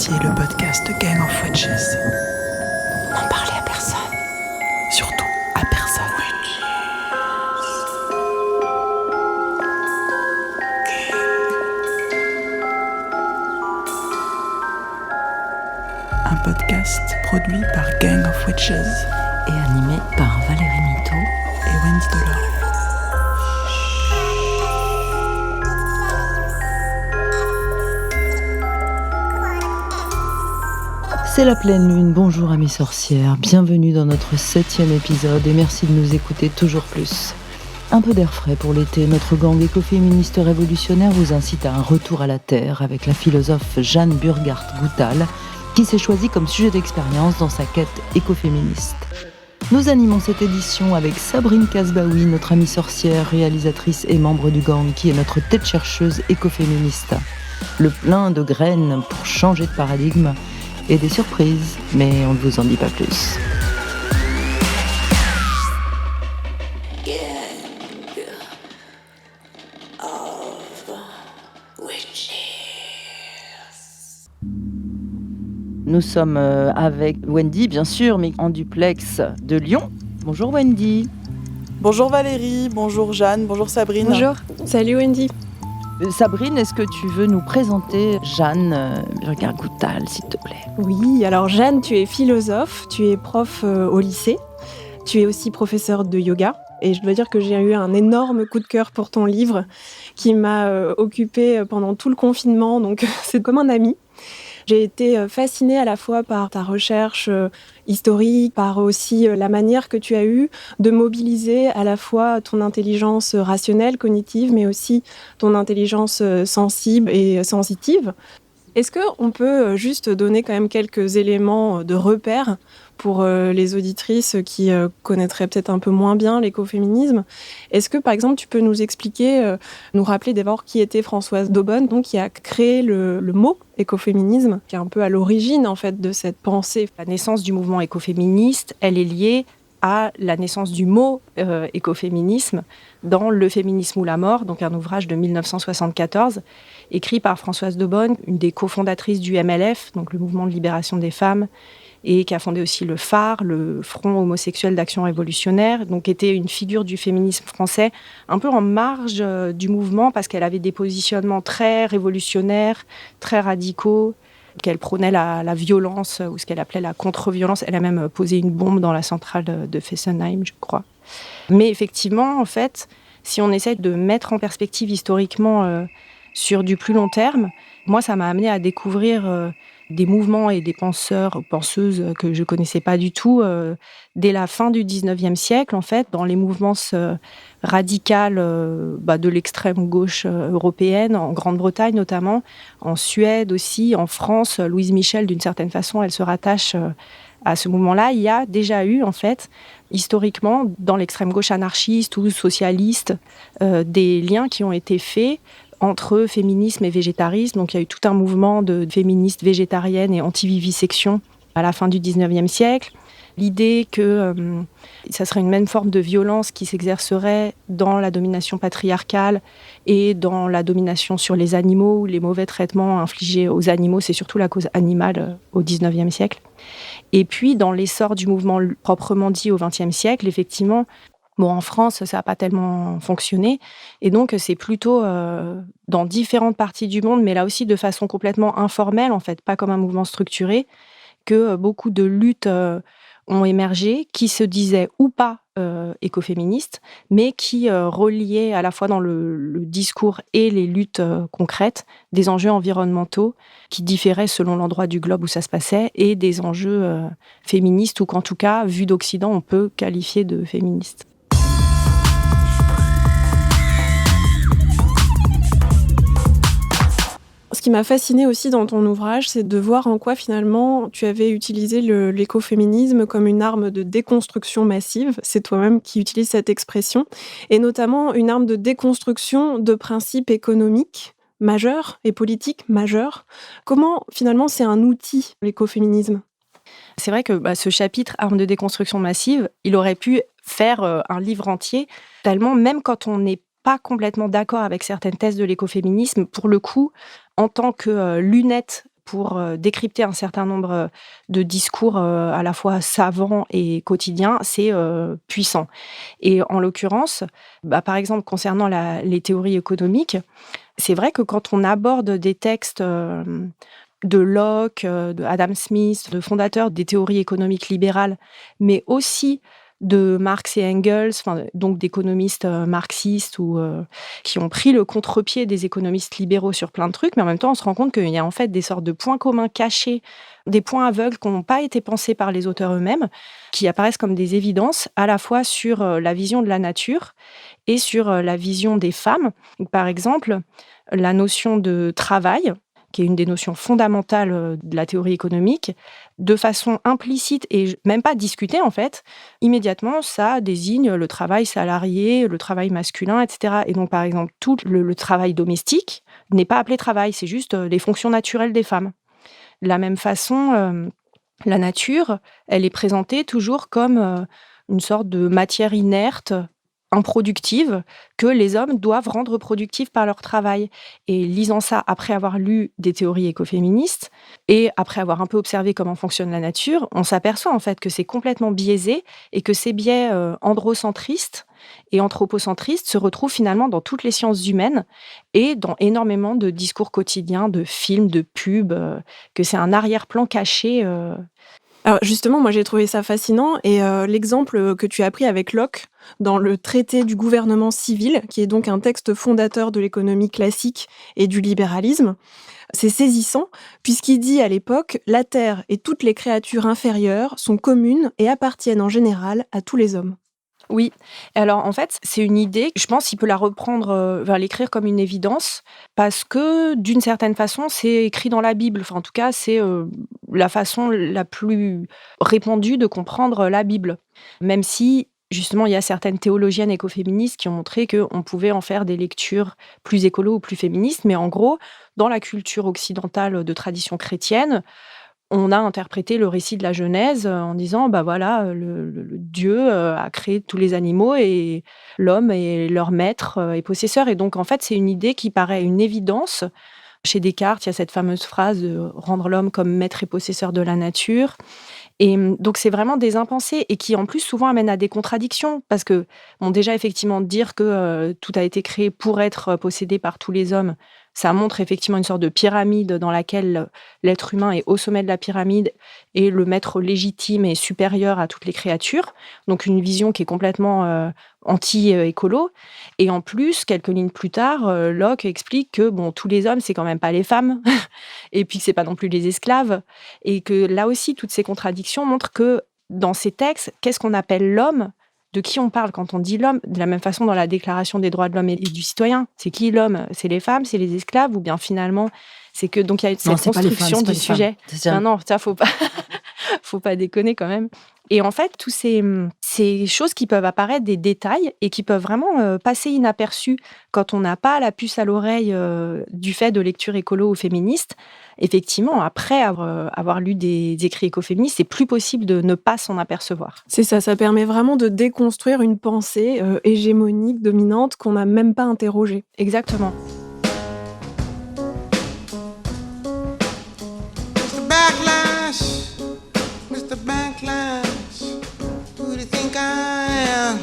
Voici le podcast Gang of Witches. N'en parlez à personne. Surtout à personne. Un podcast produit par Gang of Witches Et animé par Valérie Mito et Wendy Delors. C'est la pleine lune, bonjour amis sorcières, bienvenue dans notre 7e épisode et merci de nous écouter toujours plus. Un peu d'air frais pour l'été, notre gang écoféministe révolutionnaire vous incite à un retour à la terre avec la philosophe Jeanne Burghardt-Goutal qui s'est choisie comme sujet d'expérience dans sa quête écoféministe. Nous animons cette édition avec Sabrine Kasbaoui, notre amie sorcière, réalisatrice et membre du gang qui est notre tête chercheuse écoféministe. Le plein de graines pour changer de paradigme et des surprises, mais on ne vous en dit pas plus. Nous sommes avec Wendy, bien sûr, mais en duplex de Lyon. Bonjour Wendy. Bonjour Valérie, bonjour Jeanne, bonjour Sabrine. Bonjour, salut Wendy. Sabrine, est-ce que tu veux nous présenter Jeanne Burghardt-Goutal, s'il te plaît ? Oui, alors Jeanne, tu es philosophe, tu es prof au lycée, tu es aussi professeure de yoga. Et je dois dire que j'ai eu un énorme coup de cœur pour ton livre qui m'a occupée pendant tout le confinement, donc c'est comme un ami. J'ai été fascinée à la fois par ta recherche historique, par aussi la manière que tu as eue de mobiliser à la fois ton intelligence rationnelle, cognitive, mais aussi ton intelligence sensible et sensitive. Est-ce qu'on peut juste donner quand même quelques éléments de repère pour les auditrices qui connaîtraient peut-être un peu moins bien l'écoféminisme ? Est-ce que, par exemple, tu peux nous expliquer, nous rappeler d'abord qui était Françoise d'Aubonne, donc qui a créé le mot écoféminisme, qui est un peu à l'origine en fait de cette pensée. La naissance du mouvement écoféministe, elle est liée à la naissance du mot écoféminisme dans Le féminisme ou la mort, donc un ouvrage de 1974, écrit par Françoise d'Aubonne, une des cofondatrices du MLF, donc le mouvement de libération des femmes, et qui a fondé aussi le phare, le Front homosexuel d'action révolutionnaire, donc était une figure du féminisme français, un peu en marge du mouvement, parce qu'elle avait des positionnements très révolutionnaires, très radicaux, qu'elle prônait la violence, ou ce qu'elle appelait la contre-violence. Elle a même posé une bombe dans la centrale de Fessenheim, je crois. Mais effectivement, en fait, si on essaie de mettre en perspective historiquement sur du plus long terme, moi, ça m'a amené à découvrir des mouvements et des penseurs, penseuses que je ne connaissais pas du tout dès la fin du 19e siècle, en fait, dans les mouvances radicales de l'extrême gauche européenne, en Grande-Bretagne notamment, en Suède aussi, en France. Louise Michel, d'une certaine façon, elle se rattache à ce mouvement-là. Il y a déjà eu, en fait, historiquement, dans l'extrême gauche anarchiste ou socialiste, des liens qui ont été faits entre féminisme et végétarisme. Donc il y a eu tout un mouvement de féministes végétariennes et anti-vivisection à la fin du 19e siècle. L'idée que ça serait une même forme de violence qui s'exercerait dans la domination patriarcale et dans la domination sur les animaux, ou les mauvais traitements infligés aux animaux, c'est surtout la cause animale au 19e siècle. Et puis, dans l'essor du mouvement proprement dit au 20e siècle, effectivement, en France, ça n'a pas tellement fonctionné. Et donc, c'est plutôt dans différentes parties du monde, mais là aussi de façon complètement informelle, en fait, pas comme un mouvement structuré, que beaucoup de luttes ont émergé, qui se disaient ou pas écoféministes, mais qui reliaient à la fois dans le discours et les luttes concrètes des enjeux environnementaux qui différaient selon l'endroit du globe où ça se passait, et des enjeux féministes, ou qu'en tout cas, vu d'Occident, on peut qualifier de féministes. Ce qui m'a fascinée aussi dans ton ouvrage, c'est de voir en quoi finalement tu avais utilisé l'écoféminisme comme une arme de déconstruction massive. C'est toi-même qui utilises cette expression. Et notamment une arme de déconstruction de principes économiques majeurs et politiques majeurs. Comment finalement c'est un outil, l'écoféminisme ? C'est vrai que ce chapitre, arme de déconstruction massive, il aurait pu faire un livre entier, tellement même quand on n'est pas complètement d'accord avec certaines thèses de l'écoféminisme, pour le coup, en tant que lunette pour décrypter un certain nombre de discours à la fois savants et quotidiens, c'est puissant. Et en l'occurrence, par exemple, concernant les théories économiques, c'est vrai que quand on aborde des textes de Locke, de Adam Smith, de fondateurs des théories économiques libérales, mais aussi de Marx et Engels, donc d'économistes marxistes ou qui ont pris le contre-pied des économistes libéraux sur plein de trucs, mais en même temps, on se rend compte qu'il y a en fait des sortes de points communs cachés, des points aveugles qui n'ont pas été pensés par les auteurs eux-mêmes, qui apparaissent comme des évidences, à la fois sur la vision de la nature et sur la vision des femmes. Donc, par exemple, la notion de travail, qui est une des notions fondamentales de la théorie économique, de façon implicite et même pas discutée en fait, immédiatement ça désigne le travail salarié, le travail masculin, etc. Et donc par exemple, tout le travail domestique n'est pas appelé travail, c'est juste les fonctions naturelles des femmes. De la même façon, la nature, elle est présentée toujours comme une sorte de matière inerte, improductive, que les hommes doivent rendre productive par leur travail. Et lisant ça après avoir lu des théories écoféministes et après avoir un peu observé comment fonctionne la nature, on s'aperçoit en fait que c'est complètement biaisé et que ces biais androcentristes et anthropocentristes se retrouvent finalement dans toutes les sciences humaines et dans énormément de discours quotidiens, de films, de pubs, que c'est un arrière-plan caché. Alors justement, moi j'ai trouvé ça fascinant et l'exemple que tu as pris avec Locke dans le traité du gouvernement civil, qui est donc un texte fondateur de l'économie classique et du libéralisme, c'est saisissant puisqu'il dit à l'époque « La terre et toutes les créatures inférieures sont communes et appartiennent en général à tous les hommes ». Oui. Alors, en fait, c'est une idée, je pense qu'il peut la reprendre, l'écrire comme une évidence, parce que, d'une certaine façon, c'est écrit dans la Bible. Enfin, en tout cas, c'est la façon la plus répandue de comprendre la Bible. Même si, justement, il y a certaines théologiennes écoféministes qui ont montré qu'on pouvait en faire des lectures plus écolo ou plus féministes, mais en gros, dans la culture occidentale de tradition chrétienne, on a interprété le récit de la Genèse en disant, voilà, le Dieu a créé tous les animaux et l'homme est leur maître et possesseur. Et donc, en fait, c'est une idée qui paraît une évidence. Chez Descartes, il y a cette fameuse phrase de rendre l'homme comme maître et possesseur de la nature. Et donc, c'est vraiment des impensés et qui, en plus, souvent amènent à des contradictions. Parce que, déjà, effectivement, dire que tout a été créé pour être possédé par tous les hommes, ça montre effectivement une sorte de pyramide dans laquelle l'être humain est au sommet de la pyramide et le maître légitime et supérieur à toutes les créatures. Donc, une vision qui est complètement anti-écolo. Et en plus, quelques lignes plus tard, Locke explique que tous les hommes, c'est quand même pas les femmes, et puis que c'est pas non plus les esclaves, et que là aussi, toutes ces contradictions montrent que dans ces textes, qu'est-ce qu'on appelle l'homme ? De qui on parle quand on dit l'homme? De la même façon, dans la Déclaration des droits de l'homme et du citoyen, c'est qui l'homme? C'est les femmes, c'est les esclaves, ou bien finalement, c'est que donc il y a cette construction du sujet. Non, ça faut pas, faut pas déconner quand même. Et en fait, tous ces choses qui peuvent apparaître des détails et qui peuvent vraiment passer inaperçus quand on n'a pas la puce à l'oreille du fait de lecture écolo ou féministe, effectivement, après avoir lu des écrits écoféministes, c'est plus possible de ne pas s'en apercevoir. C'est ça, ça permet vraiment de déconstruire une pensée hégémonique, dominante, qu'on n'a même pas interrogée. Exactement. Mr. Backlash, who do you think I am?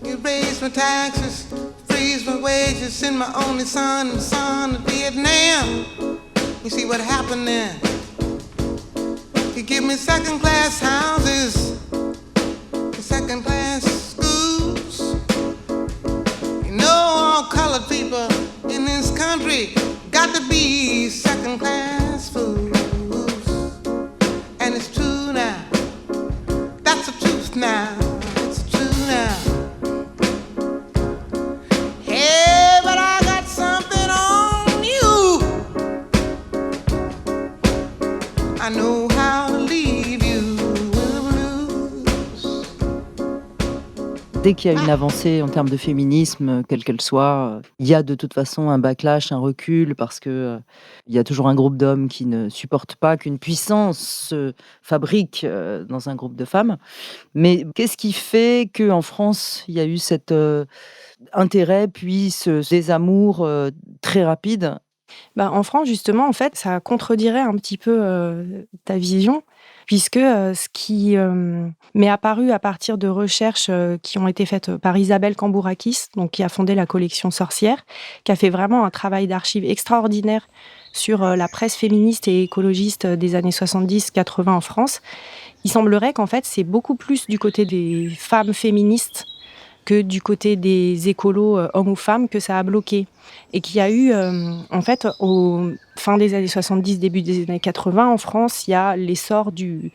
You raise my taxes, freeze my wages, send my only son to Vietnam. You see what happened there? You give me second-class houses, second-class schools. You know all colored people in this country got to be second-class fools. And it's true now. That's the truth now. It's true now. Hey, but I got something on you. I know how to leave you with the blues. Dès qu'il y a une avancée en termes de féminisme, quelle qu'elle soit, il y a de toute façon un backlash, un recul, parce que il y a toujours un groupe d'hommes qui ne supportent pas qu'une puissance se fabrique dans un groupe de femmes. Mais qu'est-ce qui fait qu'en France, il y a eu cet intérêt, puis ce désamour très rapide? En France, justement, en fait, ça contredirait un petit peu ta vision, puisque ce qui m'est apparu à partir de recherches qui ont été faites par Isabelle Cambourakis, donc qui a fondé la collection Sorcières, qui a fait vraiment un travail d'archives extraordinaire sur la presse féministe et écologiste des années 70-80 en France. Il semblerait qu'en fait, c'est beaucoup plus du côté des femmes féministes que du côté des écolos, hommes ou femmes, que ça a bloqué. Et qu'il y a eu, en fait, au fin des années 70, début des années 80, en France, il y a l'essor du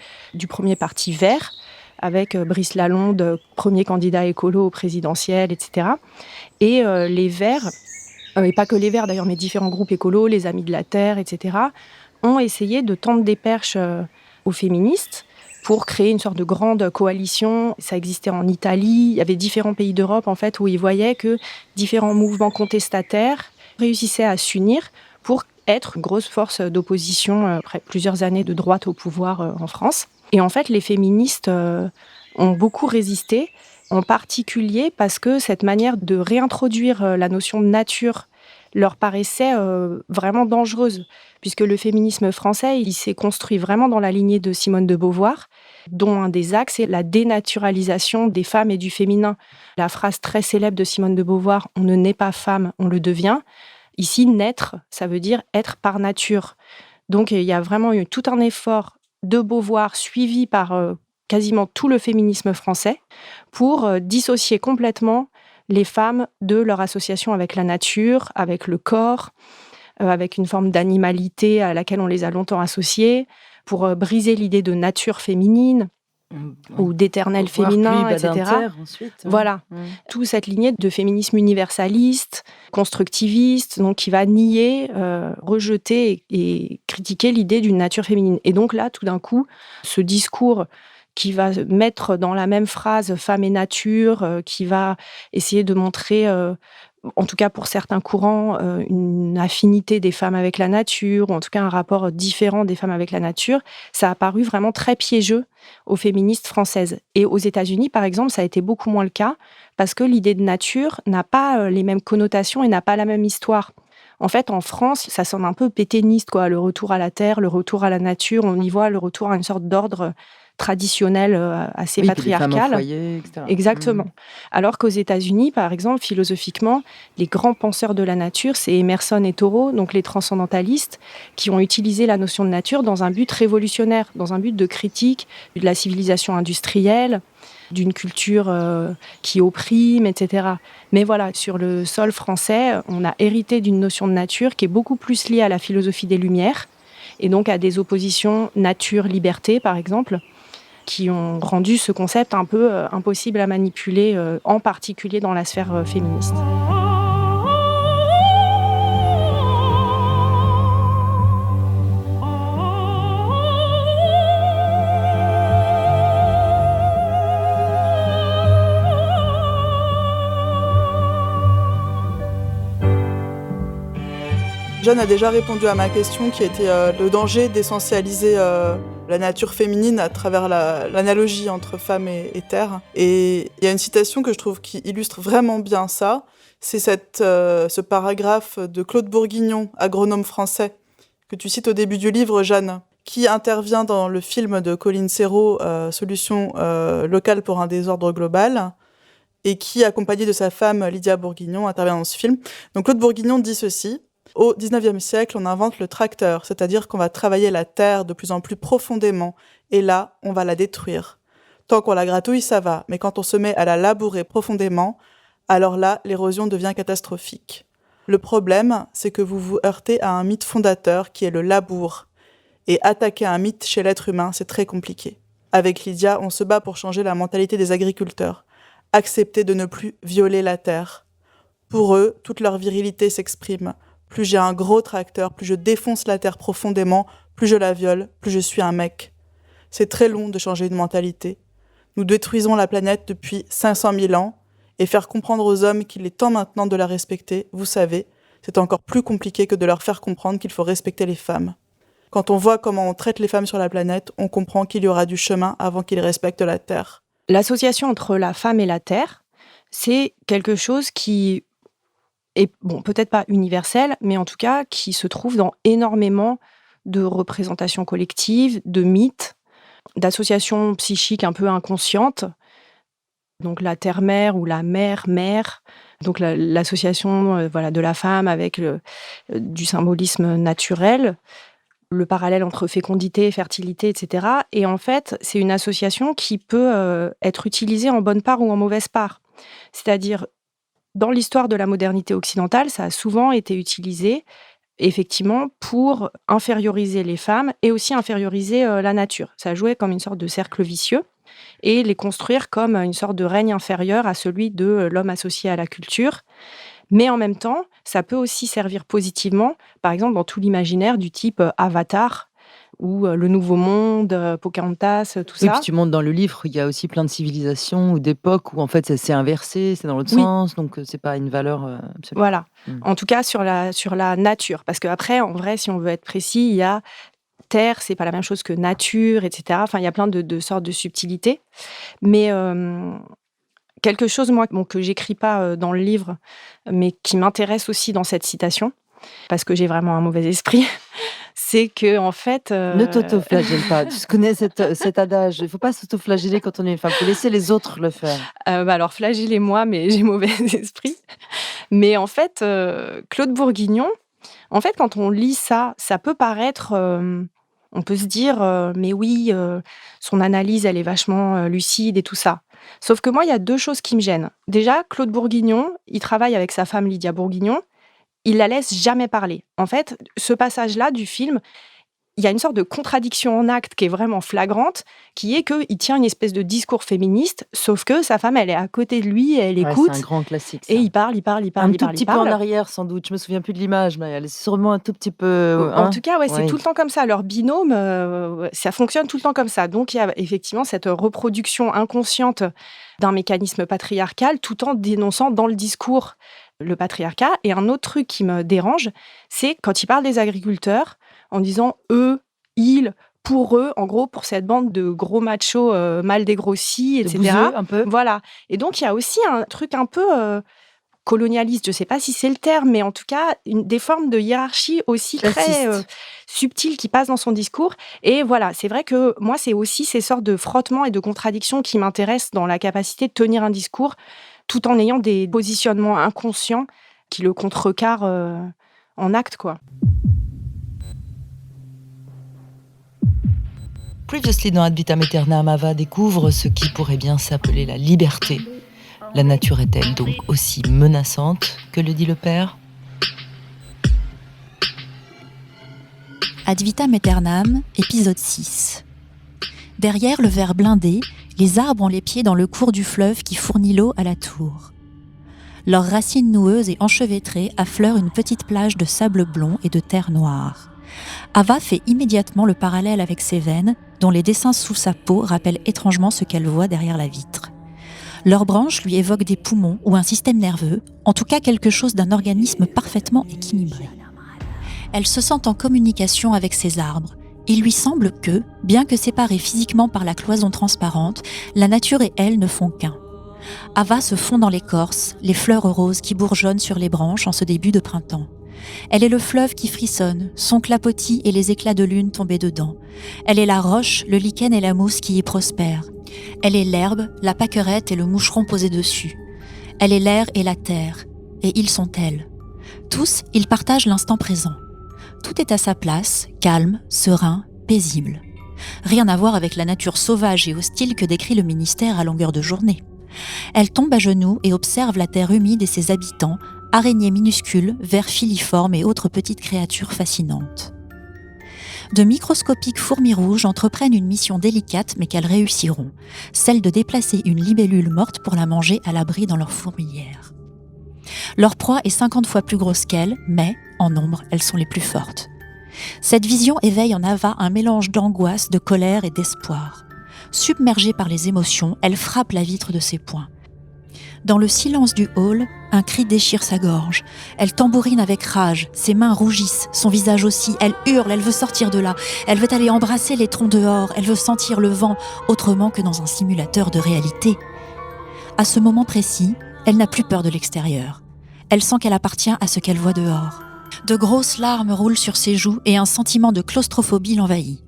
premier parti vert, avec Brice Lalonde, premier candidat écolo au présidentiel, etc. Et les Verts, et pas que les Verts d'ailleurs, mais différents groupes écolos, les Amis de la Terre, etc., ont essayé de tendre des perches aux féministes, pour créer une sorte de grande coalition. Ça existait en Italie, il y avait différents pays d'Europe en fait où ils voyaient que différents mouvements contestataires réussissaient à s'unir pour être une grosse force d'opposition après plusieurs années de droite au pouvoir en France. Et en fait, les féministes ont beaucoup résisté, en particulier parce que cette manière de réintroduire la notion de nature leur paraissait vraiment dangereuse, puisque le féminisme français, il s'est construit vraiment dans la lignée de Simone de Beauvoir, dont un des axes est la dénaturalisation des femmes et du féminin. La phrase très célèbre de Simone de Beauvoir, « On ne naît pas femme, on le devient ». Ici, naître, ça veut dire être par nature. Donc, il y a vraiment eu tout un effort de Beauvoir, suivi par quasiment tout le féminisme français, pour dissocier complètement les femmes de leur association avec la nature, avec le corps, avec une forme d'animalité à laquelle on les a longtemps associées, pour briser l'idée de nature féminine ou d'éternel féminin, etc. Ensuite, Voilà, toute cette lignée de féminisme universaliste, constructiviste, donc qui va nier, rejeter et critiquer l'idée d'une nature féminine. Et donc là, tout d'un coup, ce discours qui va mettre dans la même phrase femme et nature, qui va essayer de montrer, en tout cas pour certains courants, une affinité des femmes avec la nature, ou en tout cas un rapport différent des femmes avec la nature, ça a paru vraiment très piégeux aux féministes françaises. Et aux États-Unis, par exemple, ça a été beaucoup moins le cas, parce que l'idée de nature n'a pas les mêmes connotations et n'a pas la même histoire. En fait, en France, ça sonne un peu pétainiste, quoi, le retour à la terre, le retour à la nature, on y voit le retour à une sorte d'ordre traditionnel assez patriarcal. Les femmes au foyer, etc. Exactement. Alors qu'aux États-Unis, par exemple, philosophiquement, les grands penseurs de la nature, c'est Emerson et Thoreau, donc les transcendantalistes, qui ont utilisé la notion de nature dans un but révolutionnaire, dans un but de critique de la civilisation industrielle, d'une culture qui opprime, etc. Mais voilà, sur le sol français, on a hérité d'une notion de nature qui est beaucoup plus liée à la philosophie des Lumières, et donc à des oppositions nature-liberté, par exemple, qui ont rendu ce concept un peu impossible à manipuler, en particulier dans la sphère féministe. Jeanne a déjà répondu à ma question qui était le danger d'essentialiser la nature féminine à travers l'analogie entre femme et terre. Et il y a une citation que je trouve qui illustre vraiment bien ça. C'est ce paragraphe de Claude Bourguignon, agronome français, que tu cites au début du livre, Jeanne, qui intervient dans le film de Colline Serrault, Solution locale pour un désordre global, et qui, accompagné de sa femme Lydia Bourguignon, intervient dans ce film. Donc Claude Bourguignon dit ceci: au XIXe siècle, on invente le tracteur, c'est-à-dire qu'on va travailler la terre de plus en plus profondément, et là, on va la détruire. Tant qu'on la gratouille, ça va, mais quand on se met à la labourer profondément, alors là, l'érosion devient catastrophique. Le problème, c'est que vous vous heurtez à un mythe fondateur qui est le labour. Et attaquer un mythe chez l'être humain, c'est très compliqué. Avec Lydia, on se bat pour changer la mentalité des agriculteurs. Accepter de ne plus violer la terre. Pour eux, toute leur virilité s'exprime. Plus j'ai un gros tracteur, plus je défonce la terre profondément, plus je la viole, plus je suis un mec. C'est très long de changer une mentalité. Nous détruisons la planète depuis 500 000 ans, et faire comprendre aux hommes qu'il est temps maintenant de la respecter, vous savez, c'est encore plus compliqué que de leur faire comprendre qu'il faut respecter les femmes. Quand on voit comment on traite les femmes sur la planète, on comprend qu'il y aura du chemin avant qu'ils respectent la terre. L'association entre la femme et la terre, c'est quelque chose qui et bon, peut-être pas universelle, mais en tout cas qui se trouve dans énormément de représentations collectives, de mythes, d'associations psychiques un peu inconscientes. Donc la terre-mère ou la mère-mère, donc l'association voilà, de la femme avec du symbolisme naturel, le parallèle entre fécondité, fertilité, etc. Et en fait, c'est une association qui peut être utilisée en bonne part ou en mauvaise part. C'est-à-dire, dans l'histoire de la modernité occidentale, ça a souvent été utilisé effectivement pour inférioriser les femmes et aussi inférioriser la nature. Ça jouait comme une sorte de cercle vicieux et les construire comme une sorte de règne inférieur à celui de l'homme associé à la culture. Mais en même temps, ça peut aussi servir positivement, par exemple dans tout l'imaginaire du type Avatar ou Le Nouveau Monde, Pocahontas, tout Oui, ça. puis tu montres dans le livre, il y a aussi plein de civilisations ou d'époques où en fait ça s'est inversé, c'est dans l'autre Oui. sens, donc c'est pas une valeur absolue. Voilà. Mm. En tout cas sur la nature. Parce qu'après, en vrai, si on veut être précis, il y a terre, c'est pas la même chose que nature, etc. Enfin, il y a plein de sortes de subtilités. Mais quelque chose, moi, que j'écris pas dans le livre, mais qui m'intéresse aussi dans cette citation, parce que j'ai vraiment un mauvais esprit, c'est que en fait... Ne t'autoflagelle pas. Tu connais cet adage. Il ne faut pas s'autoflageller quand on est une femme. Il faut laisser les autres le faire. Alors, flagellez-moi, mais j'ai mauvais esprit. Mais en fait, Claude Bourguignon, en fait, quand on lit ça, ça peut paraître... on peut se dire, mais oui, son analyse, elle est vachement lucide et tout ça. Sauf que moi, il y a 2 choses qui me gênent. Déjà, Claude Bourguignon, il travaille avec sa femme Lydia Bourguignon. Il la laisse jamais parler. En fait, ce passage-là du film, il y a une sorte de contradiction en acte qui est vraiment flagrante, qui est qu'il tient une espèce de discours féministe, sauf que sa femme, elle est à côté de lui, elle écoute. C'est un grand classique, ça. Et il parle. Un tout petit peu en arrière, sans doute. Je me souviens plus de l'image, mais elle est sûrement un tout petit peu... En tout cas, ouais, c'est tout le temps comme ça. Leur binôme, ça fonctionne tout le temps comme ça. Donc, il y a effectivement cette reproduction inconsciente d'un mécanisme patriarcal, tout en dénonçant dans le discours le patriarcat. Et un autre truc qui me dérange, c'est quand il parle des agriculteurs, en disant « eux »,« ils », « pour eux », en gros, pour cette bande de gros machos mal dégrossis, etc. Bouseux, un peu. Voilà. Et donc, il y a aussi un truc un peu colonialiste, je ne sais pas si c'est le terme, mais en tout cas, des formes de hiérarchie aussi très subtiles qui passent dans son discours. Et voilà, c'est vrai que moi, c'est aussi ces sortes de frottements et de contradictions qui m'intéressent dans la capacité de tenir un discours tout en ayant des positionnements inconscients qui le contrecarrent en acte, quoi. Previously dans Ad Vitam Aeternam, Ava découvre ce qui pourrait bien s'appeler la liberté. La nature est-elle donc aussi menaçante que le dit le père ? Ad Vitam Aeternam, épisode 6. Derrière le verre blindé, les arbres ont les pieds dans le cours du fleuve qui fournit l'eau à la tour. Leurs racines noueuses et enchevêtrées affleurent une petite plage de sable blond et de terre noire. Ava fait immédiatement le parallèle avec ses veines, dont les dessins sous sa peau rappellent étrangement ce qu'elle voit derrière la vitre. Leurs branches lui évoquent des poumons ou un système nerveux, en tout cas quelque chose d'un organisme parfaitement équilibré. Elle se sent en communication avec ces arbres. Il lui semble que, bien que séparées physiquement par la cloison transparente, la nature et elle ne font qu'un. Ava se fond dans l'écorce, les fleurs roses qui bourgeonnent sur les branches en ce début de printemps. Elle est le fleuve qui frissonne, son clapotis et les éclats de lune tombés dedans. Elle est la roche, le lichen et la mousse qui y prospèrent. Elle est l'herbe, la pâquerette et le moucheron posé dessus. Elle est l'air et la terre, et ils sont elles. Tous, ils partagent l'instant présent. Tout est à sa place, calme, serein, paisible. Rien à voir avec la nature sauvage et hostile que décrit le ministère à longueur de journée. Elle tombe à genoux et observe la terre humide et ses habitants, araignées minuscules, vers filiformes et autres petites créatures fascinantes. De microscopiques fourmis rouges entreprennent une mission délicate mais qu'elles réussiront, celle de déplacer une libellule morte pour la manger à l'abri dans leur fourmilière. Leur proie est 50 fois plus grosse qu'elles, mais, en nombre, elles sont les plus fortes. Cette vision éveille en Ava un mélange d'angoisse, de colère et d'espoir. Submergée par les émotions, elle frappe la vitre de ses poings. Dans le silence du hall, un cri déchire sa gorge. Elle tambourine avec rage, ses mains rougissent, son visage aussi. Elle hurle, elle veut sortir de là. Elle veut aller embrasser les troncs dehors, elle veut sentir le vent, autrement que dans un simulateur de réalité. À ce moment précis, elle n'a plus peur de l'extérieur. Elle sent qu'elle appartient à ce qu'elle voit dehors. De grosses larmes roulent sur ses joues et un sentiment de claustrophobie l'envahit.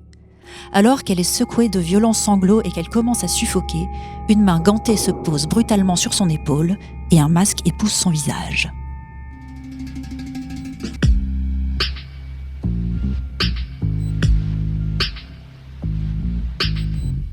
Alors qu'elle est secouée de violents sanglots et qu'elle commence à suffoquer, une main gantée se pose brutalement sur son épaule et un masque épouse son visage.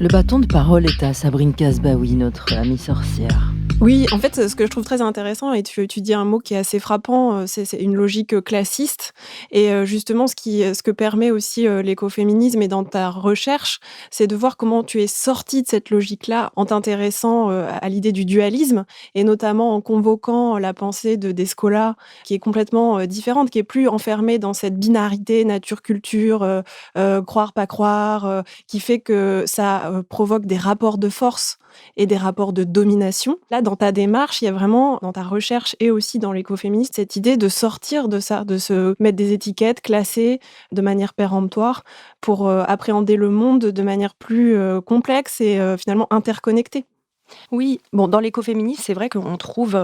Le bâton de parole est à Sabrine Kasbaoui, notre amie sorcière. Oui, en fait, ce que je trouve très intéressant, et tu dis un mot qui est assez frappant, c'est une logique classiste. Et justement, ce que permet aussi l'écoféminisme et dans ta recherche, c'est de voir comment tu es sortie de cette logique-là en t'intéressant à l'idée du dualisme, et notamment en convoquant la pensée de Descola, qui est complètement différente, qui est plus enfermée dans cette binarité nature-culture, croire, pas croire, qui fait que ça provoque des rapports de force et des rapports de domination. Là, dans ta démarche, il y a vraiment, dans ta recherche et aussi dans l'écoféminisme, cette idée de sortir de ça, de se mettre des étiquettes, classer de manière péremptoire pour appréhender le monde de manière plus complexe et finalement interconnectée. Oui, bon, dans l'écoféminisme, c'est vrai qu'on trouve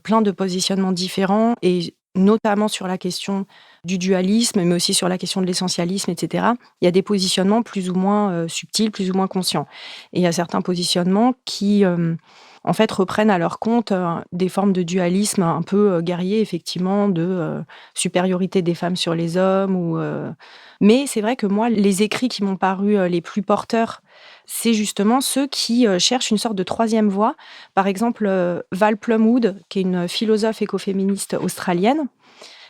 plein de positionnements différents et notamment sur la question du dualisme, mais aussi sur la question de l'essentialisme, etc. Il y a des positionnements plus ou moins subtils, plus ou moins conscients. Et il y a certains positionnements qui, en fait, reprennent à leur compte des formes de dualisme un peu guerrier, effectivement, de supériorité des femmes sur les hommes. Mais c'est vrai que moi, les écrits qui m'ont paru les plus porteurs, c'est justement ceux qui cherchent une sorte de troisième voie. Par exemple, Val Plumwood, qui est une philosophe écoféministe australienne,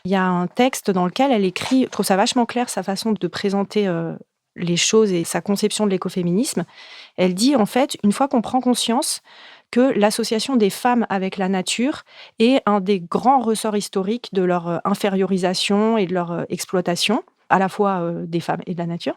il y a un texte dans lequel elle écrit, je trouve ça vachement clair, sa façon de présenter les choses et sa conception de l'écoféminisme. Elle dit, en fait, une fois qu'on prend conscience que l'association des femmes avec la nature est un des grands ressorts historiques de leur infériorisation et de leur exploitation, à la fois des femmes et de la nature.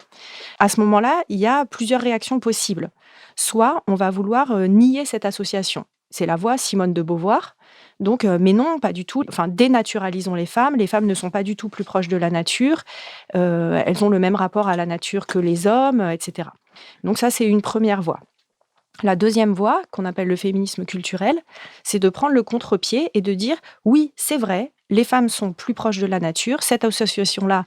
À ce moment-là, il y a plusieurs réactions possibles. Soit on va vouloir nier cette association. C'est la voix Simone de Beauvoir. Donc, mais non, pas du tout. Enfin, dénaturalisons les femmes. Les femmes ne sont pas du tout plus proches de la nature. Elles ont le même rapport à la nature que les hommes, etc. Donc ça, c'est une première voie. La deuxième voie, qu'on appelle le féminisme culturel, c'est de prendre le contre-pied et de dire « oui, c'est vrai, les femmes sont plus proches de la nature, cette association-là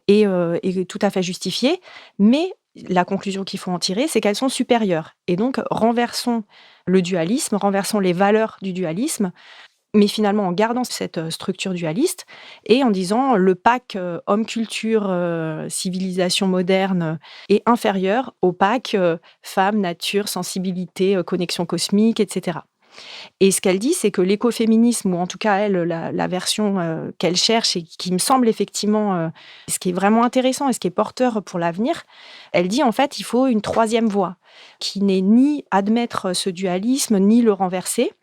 est tout à fait justifiée, mais la conclusion qu'il faut en tirer, c'est qu'elles sont supérieures. Et donc, renversons le dualisme, renversons les valeurs du dualisme, mais finalement en gardant cette structure dualiste et en disant le pack homme-culture, civilisation moderne est inférieur au pack femme, nature, sensibilité, connexion cosmique, etc. Et ce qu'elle dit, c'est que l'écoféminisme, ou en tout cas elle, la version qu'elle cherche et qui me semble effectivement ce qui est vraiment intéressant et ce qui est porteur pour l'avenir, elle dit en fait il faut une troisième voie qui n'est ni admettre ce dualisme, ni le renverser,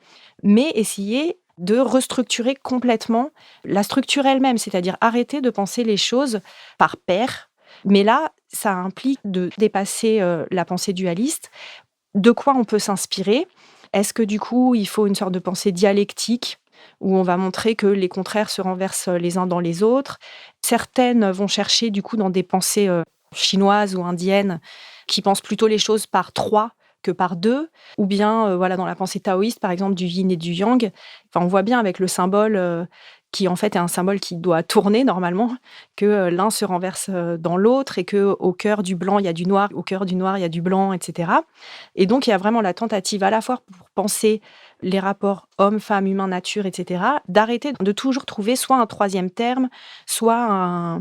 mais essayer de restructurer complètement la structure elle-même, c'est-à-dire arrêter de penser les choses par paires. Mais là, ça implique de dépasser la pensée dualiste. De quoi on peut s'inspirer ? Est-ce que du coup, il faut une sorte de pensée dialectique où on va montrer que les contraires se renversent les uns dans les autres ? Certaines vont chercher du coup dans des pensées chinoises ou indiennes qui pensent plutôt les choses par trois que par deux, ou bien voilà, dans la pensée taoïste, par exemple, du yin et du yang. Enfin, on voit bien avec le symbole qui, en fait, est un symbole qui doit tourner normalement, que l'un se renverse dans l'autre et qu'au cœur du blanc, il y a du noir, au cœur du noir, il y a du blanc, etc. Et donc, il y a vraiment la tentative à la fois pour penser les rapports homme, femme, humain, nature, etc., d'arrêter de toujours trouver soit un troisième terme, soit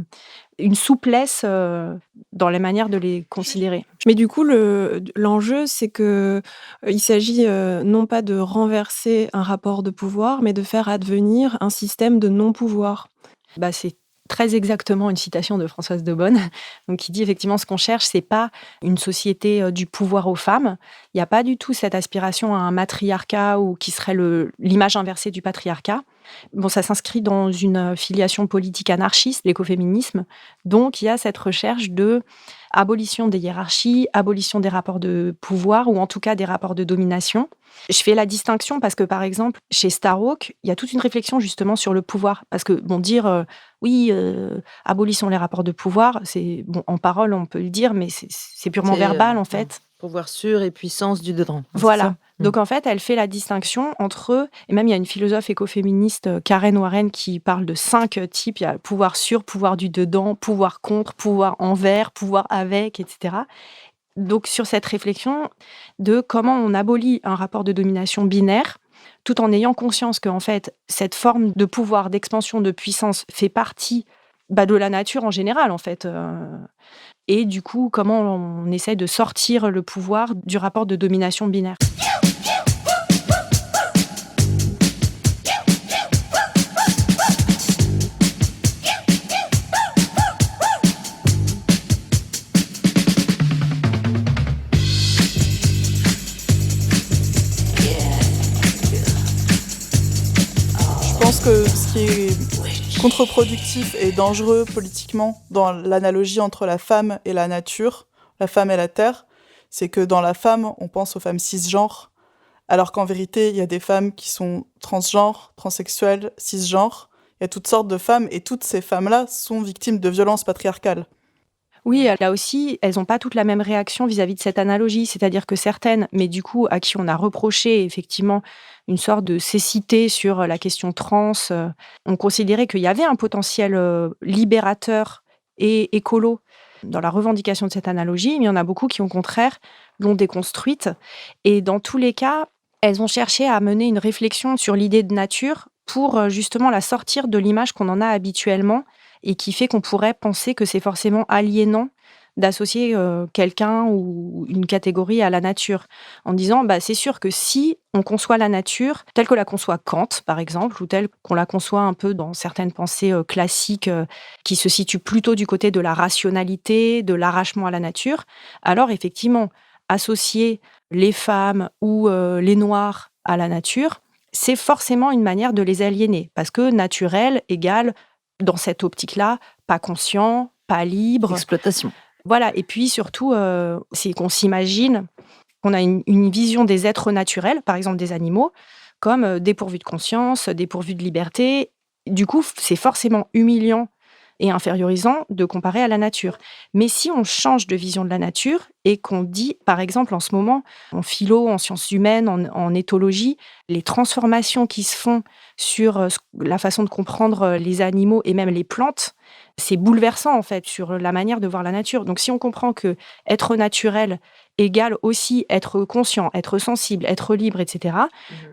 une souplesse dans la manière de les considérer. Mais du coup, l'enjeu, c'est que il s'agit non pas de renverser un rapport de pouvoir, mais de faire advenir un système de non-pouvoir. C'est très exactement une citation de Françoise de Bonne, donc qui dit effectivement ce qu'on cherche, c'est pas une société du pouvoir aux femmes. Il n'y a pas du tout cette aspiration à un matriarcat ou qui serait l'image inversée du patriarcat. Bon, ça s'inscrit dans une filiation politique anarchiste, l'écoféminisme. Donc, il y a cette recherche de abolition des hiérarchies, abolition des rapports de pouvoir, ou en tout cas des rapports de domination. Je fais la distinction parce que, par exemple, chez Starhawk, il y a toute une réflexion justement sur le pouvoir. Parce que, dire oui, abolissons les rapports de pouvoir, c'est bon, en parole, on peut le dire, mais c'est purement verbal, en fait. Pouvoir sûr et puissance du dedans. Voilà. Donc en fait, elle fait la distinction entre, et même il y a une philosophe écoféministe, Karen Warren, qui parle de 5 types. Il y a le pouvoir sur, pouvoir du dedans, pouvoir contre, pouvoir envers, pouvoir avec, etc. Donc sur cette réflexion de comment on abolit un rapport de domination binaire, tout en ayant conscience qu'en fait, cette forme de pouvoir, d'expansion, de puissance fait partie de la nature en général, en fait. Et du coup, comment on essaie de sortir le pouvoir du rapport de domination binaire. Je pense que ce qui est contre-productif et dangereux politiquement dans l'analogie entre la femme et la nature, la femme et la terre, c'est que dans la femme, on pense aux femmes cisgenres, alors qu'en vérité, il y a des femmes qui sont transgenres, transsexuelles, cisgenres. Il y a toutes sortes de femmes et toutes ces femmes-là sont victimes de violences patriarcales. Oui, là aussi, elles n'ont pas toutes la même réaction vis-à-vis de cette analogie. C'est-à-dire que certaines, mais du coup, à qui on a reproché effectivement une sorte de cécité sur la question trans, ont considéré qu'il y avait un potentiel libérateur et écolo dans la revendication de cette analogie, mais il y en a beaucoup qui, au contraire, l'ont déconstruite. Et dans tous les cas, elles ont cherché à mener une réflexion sur l'idée de nature pour justement la sortir de l'image qu'on en a habituellement et qui fait qu'on pourrait penser que c'est forcément aliénant d'associer quelqu'un ou une catégorie à la nature, en disant c'est sûr que si on conçoit la nature telle que la conçoit Kant, par exemple, ou telle qu'on la conçoit un peu dans certaines pensées classiques qui se situent plutôt du côté de la rationalité, de l'arrachement à la nature, alors effectivement, associer les femmes ou les noirs à la nature, c'est forcément une manière de les aliéner, parce que naturel égale, dans cette optique-là, pas conscient, pas libre. Exploitation. Voilà, et puis surtout, c'est qu'on s'imagine qu'on a une vision des êtres naturels, par exemple des animaux, comme dépourvus de conscience, dépourvus de liberté. Du coup, c'est forcément humiliant et infériorisant de comparer à la nature. Mais si on change de vision de la nature et qu'on dit, par exemple, en ce moment, en philo, en sciences humaines, en éthologie, les transformations qui se font sur la façon de comprendre les animaux et même les plantes, c'est bouleversant, en fait, sur la manière de voir la nature. Donc, si on comprend que être naturel égale aussi être conscient, être sensible, être libre, etc.,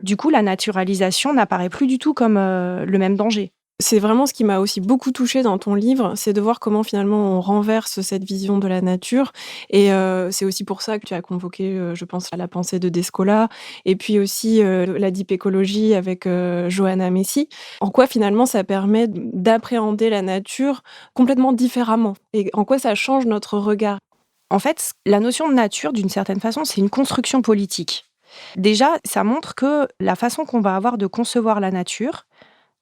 du coup, la naturalisation n'apparaît plus du tout comme le même danger. C'est vraiment ce qui m'a aussi beaucoup touchée dans ton livre, c'est de voir comment finalement on renverse cette vision de la nature. Et c'est aussi pour ça que tu as convoqué, je pense, à la pensée de Descola, et puis aussi la deep écologie avec Johanna Messi. En quoi finalement ça permet d'appréhender la nature complètement différemment, et en quoi ça change notre regard. En fait, la notion de nature, d'une certaine façon, c'est une construction politique. Déjà, ça montre que la façon qu'on va avoir de concevoir la nature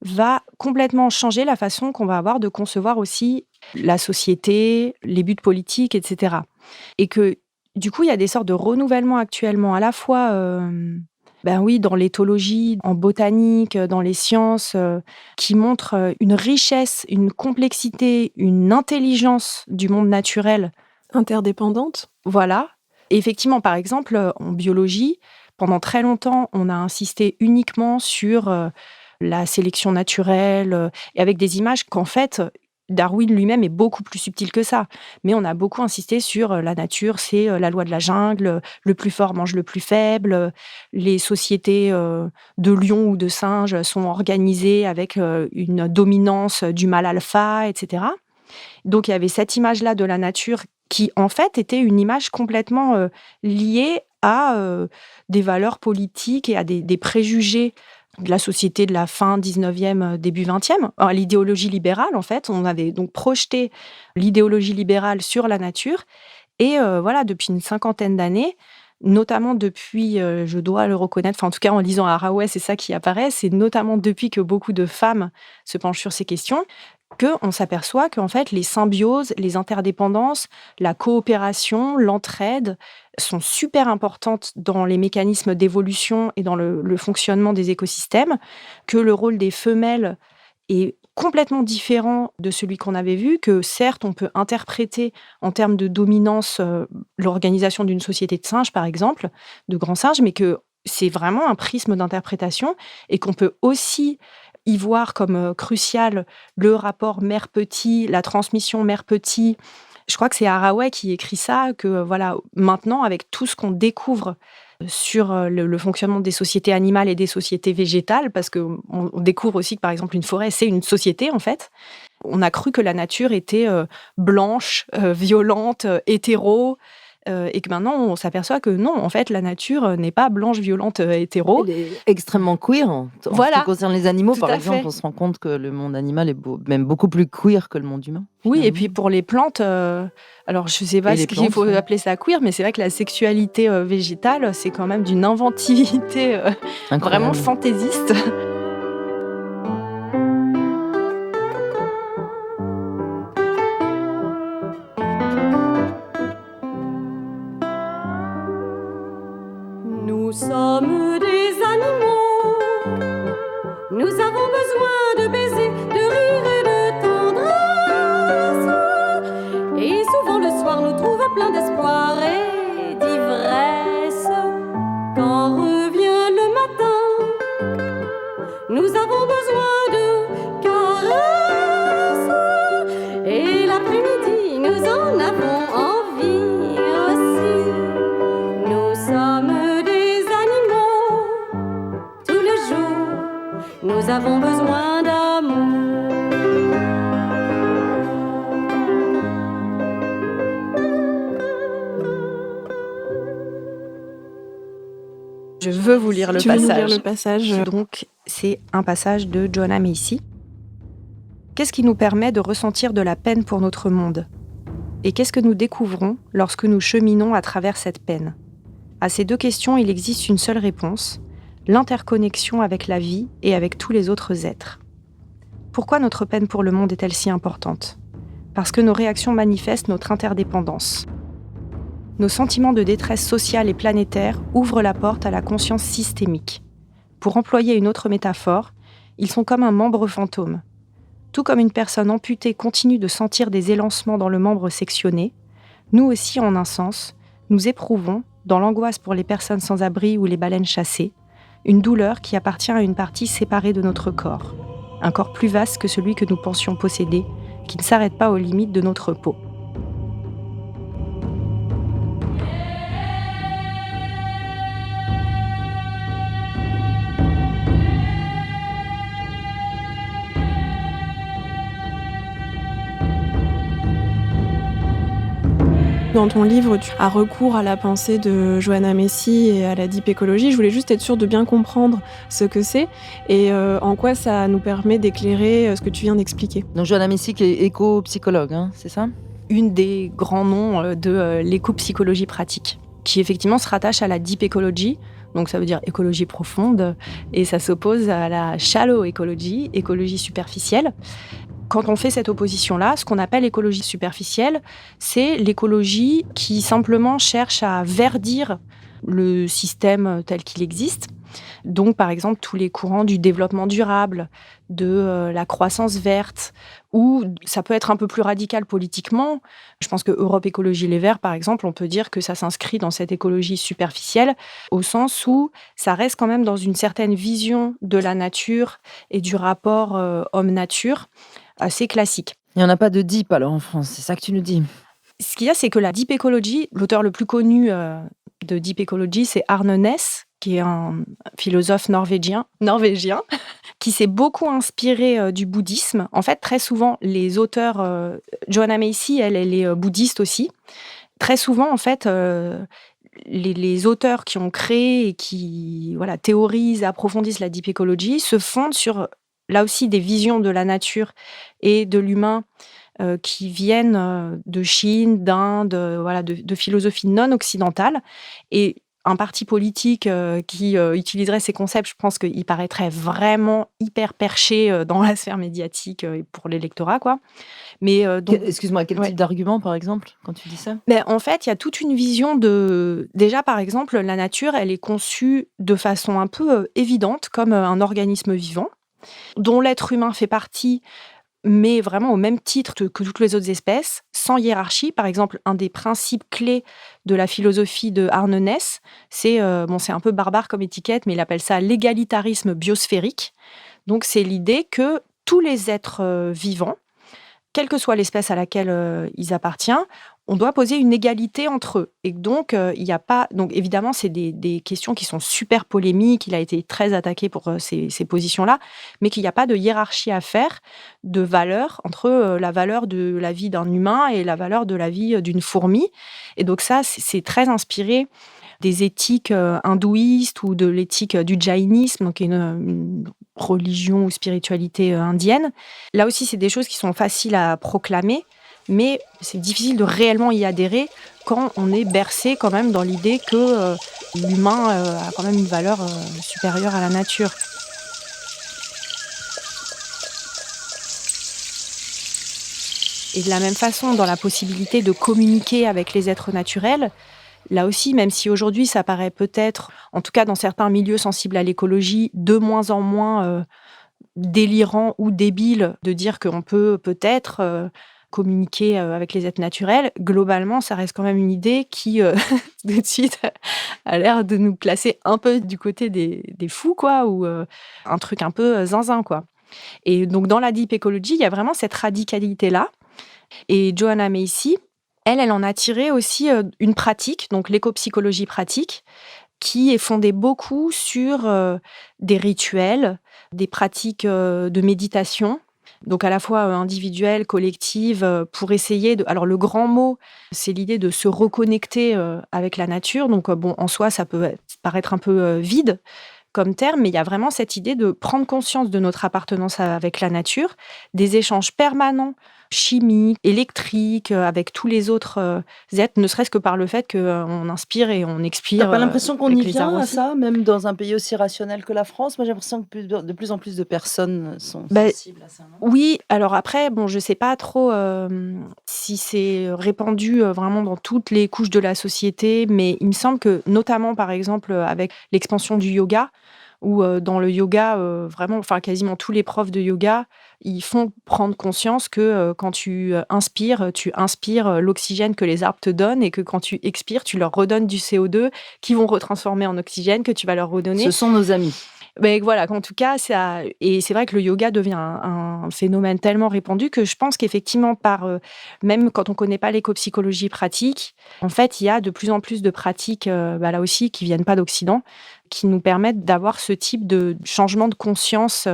va complètement changer la façon qu'on va avoir de concevoir aussi la société, les buts politiques, etc. Et que, du coup, il y a des sortes de renouvellement actuellement, à la fois dans l'éthologie, en botanique, dans les sciences, qui montrent une richesse, une complexité, une intelligence du monde naturel. Interdépendante. Voilà. Et effectivement, par exemple, en biologie, pendant très longtemps, on a insisté uniquement sur la sélection naturelle, et avec des images qu'en fait, Darwin lui-même est beaucoup plus subtil que ça. Mais on a beaucoup insisté sur la nature, c'est la loi de la jungle, le plus fort mange le plus faible, les sociétés de lions ou de singes sont organisées avec une dominance du mâle alpha, etc. Donc il y avait cette image-là de la nature qui, en fait, était une image complètement liée à des valeurs politiques et à des préjugés de la société de la fin 19e, début 20e. Alors, l'idéologie libérale, en fait, on avait donc projeté l'idéologie libérale sur la nature. Et depuis une 50aine d'années, notamment depuis, je dois le reconnaître, en tout cas en lisant Haraway, c'est ça qui apparaît, c'est notamment depuis que beaucoup de femmes se penchent sur ces questions, qu'on s'aperçoit qu'en fait, les symbioses, les interdépendances, la coopération, l'entraide sont super importantes dans les mécanismes d'évolution et dans le fonctionnement des écosystèmes, que le rôle des femelles est complètement différent de celui qu'on avait vu, que certes, on peut interpréter en termes de dominance l'organisation d'une société de singes, par exemple, de grands singes, mais que c'est vraiment un prisme d'interprétation et qu'on peut aussi y voir comme crucial le rapport mère-petit, la transmission mère-petit. Je crois que c'est Haraway qui écrit ça, que voilà, maintenant, avec tout ce qu'on découvre sur le fonctionnement des sociétés animales et des sociétés végétales, parce qu'on découvre aussi que, par exemple, une forêt, c'est une société, en fait. On a cru que la nature était blanche, violente, hétéro, et que maintenant, on s'aperçoit que non, en fait, la nature n'est pas blanche, violente, hétéro. Elle est extrêmement queer. En ce qui concerne les animaux, par exemple, on se rend compte que le monde animal est même beaucoup plus queer que le monde humain. Oui, finalement. Et puis pour les plantes, alors je ne sais pas qu'il faut appeler ça queer, mais c'est vrai que la sexualité végétale, c'est quand même d'une inventivité vraiment fantaisiste. Nous sommes des animaux, nous avons besoin de baisers, de rire et de tendresse. Et souvent le soir nous trouve plein d'espoir et d'ivresse. Quand revient le matin, nous avons besoin de caresses. Et l'après-midi nous en avons envie aussi. Nous sommes nous avons besoin d'amour. Je veux vous lire le passage. Veux nous lire le passage. Donc, c'est un passage de Joanna Macy. Qu'est-ce qui nous permet de ressentir de la peine pour notre monde ? Et qu'est-ce que nous découvrons lorsque nous cheminons à travers cette peine ? À ces deux questions, il existe une seule réponse. L'interconnexion avec la vie et avec tous les autres êtres. Pourquoi notre peine pour le monde est-elle si importante ? Parce que nos réactions manifestent notre interdépendance. Nos sentiments de détresse sociale et planétaire ouvrent la porte à la conscience systémique. Pour employer une autre métaphore, ils sont comme un membre fantôme. Tout comme une personne amputée continue de sentir des élancements dans le membre sectionné, nous aussi, en un sens, nous éprouvons, dans l'angoisse pour les personnes sans abri ou les baleines chassées, une douleur qui appartient à une partie séparée de notre corps, un corps plus vaste que celui que nous pensions posséder, qui ne s'arrête pas aux limites de notre peau. Dans ton livre, tu as recours à la pensée de Joanna Macy et à la deep écologie. Je voulais juste être sûre de bien comprendre ce que c'est et en quoi ça nous permet d'éclairer ce que tu viens d'expliquer. Donc Joanna Macy qui est éco-psychologue, c'est ça ? Une des grands noms de l'éco-psychologie pratique, qui effectivement se rattache à la deep ecology, donc ça veut dire écologie profonde, et ça s'oppose à la shallow ecology, écologie superficielle. Quand on fait cette opposition-là, ce qu'on appelle écologie superficielle, c'est l'écologie qui simplement cherche à verdir le système tel qu'il existe. Donc, par exemple, tous les courants du développement durable, de la croissance verte, ou ça peut être un peu plus radical politiquement. Je pense que Europe Écologie Les Verts, par exemple, on peut dire que ça s'inscrit dans cette écologie superficielle, au sens où ça reste quand même dans une certaine vision de la nature et du rapport homme-nature, assez classique. Il n'y en a pas de deep alors en France, c'est ça que tu nous dis ? Ce qu'il y a, c'est que la deep ecology, l'auteur le plus connu de deep ecology, c'est Arne Næss, qui est un philosophe norvégien qui s'est beaucoup inspiré du bouddhisme. En fait, très souvent, les auteurs... Joanna Macy, elle est bouddhiste aussi. Très souvent, en fait... Les auteurs qui ont créé et qui théorisent, approfondissent la deep ecology se fondent sur, là aussi, des visions de la nature et de l'humain qui viennent de Chine, d'Inde, de philosophie non occidentale. Et un parti politique qui utiliserait ces concepts, je pense qu'il paraîtrait vraiment hyper perché dans la sphère médiatique et pour l'électorat, quoi. Mais excuse-moi, quel type d'argument, par exemple, quand tu dis ça ? Mais en fait, il y a toute une vision de... Déjà, par exemple, la nature, elle est conçue de façon un peu évidente comme un organisme vivant, dont l'être humain fait partie mais vraiment au même titre que toutes les autres espèces, sans hiérarchie. Par exemple, un des principes clés de la philosophie de Arne Næss, c'est un peu barbare comme étiquette, mais il appelle ça l'égalitarisme biosphérique. Donc, c'est l'idée que tous les êtres vivants, quelle que soit l'espèce à laquelle ils appartiennent, on doit poser une égalité entre eux. Et donc, il n'y a pas... Donc, évidemment, c'est des questions qui sont super polémiques. Il a été très attaqué pour ces positions-là, mais qu'il n'y a pas de hiérarchie à faire de valeur entre la valeur de la vie d'un humain et la valeur de la vie d'une fourmi. Et donc, ça, c'est très inspiré des éthiques hindouistes ou de l'éthique du jaïnisme, donc une religion ou spiritualité indienne. Là aussi, c'est des choses qui sont faciles à proclamer, mais c'est difficile de réellement y adhérer quand on est bercé quand même dans l'idée que l'humain a quand même une valeur supérieure à la nature. Et de la même façon, dans la possibilité de communiquer avec les êtres naturels, là aussi, même si aujourd'hui ça paraît peut-être, en tout cas dans certains milieux sensibles à l'écologie, de moins en moins délirant ou débile de dire qu'on peut peut-être communiquer avec les êtres naturels, globalement, ça reste quand même une idée qui, tout de suite, a l'air de nous placer un peu du côté des fous, quoi, ou un truc un peu zinzin, quoi. Et donc, dans la deep ecology, il y a vraiment cette radicalité-là. Et Joanna Macy, elle en a tiré aussi une pratique, donc l'écopsychologie pratique, qui est fondée beaucoup sur des rituels, des pratiques de méditation, donc à la fois individuelle, collective, pour essayer de... Alors le grand mot, c'est l'idée de se reconnecter avec la nature. Donc en soi, ça peut paraître un peu vide comme terme, mais il y a vraiment cette idée de prendre conscience de notre appartenance avec la nature, des échanges permanents, chimiques, électriques, avec tous les autres êtres, ne serait-ce que par le fait qu'on inspire et on expire. T'as pas l'impression qu'on y vient à aussi. ça, même dans un pays aussi rationnel que la France? Moi, j'ai l'impression que de plus en plus de personnes sont sensibles à ça, non? Oui, alors après, je sais pas trop si c'est répandu vraiment dans toutes les couches de la société, mais il me semble que, notamment, par exemple, avec l'expansion du yoga, où dans le yoga, vraiment, quasiment tous les profs de yoga, ils font prendre conscience que quand tu inspires l'oxygène que les arbres te donnent et que quand tu expires, tu leur redonnes du CO2 qu'ils vont retransformer en oxygène que tu vas leur redonner. Ce sont nos amis. Mais voilà, en tout cas, et c'est vrai que le yoga devient un phénomène tellement répandu que je pense qu'effectivement, même quand on ne connaît pas l'écopsychologie pratique, en fait, il y a de plus en plus de pratiques, là aussi, qui ne viennent pas d'Occident, qui nous permettent d'avoir ce type de changement de conscience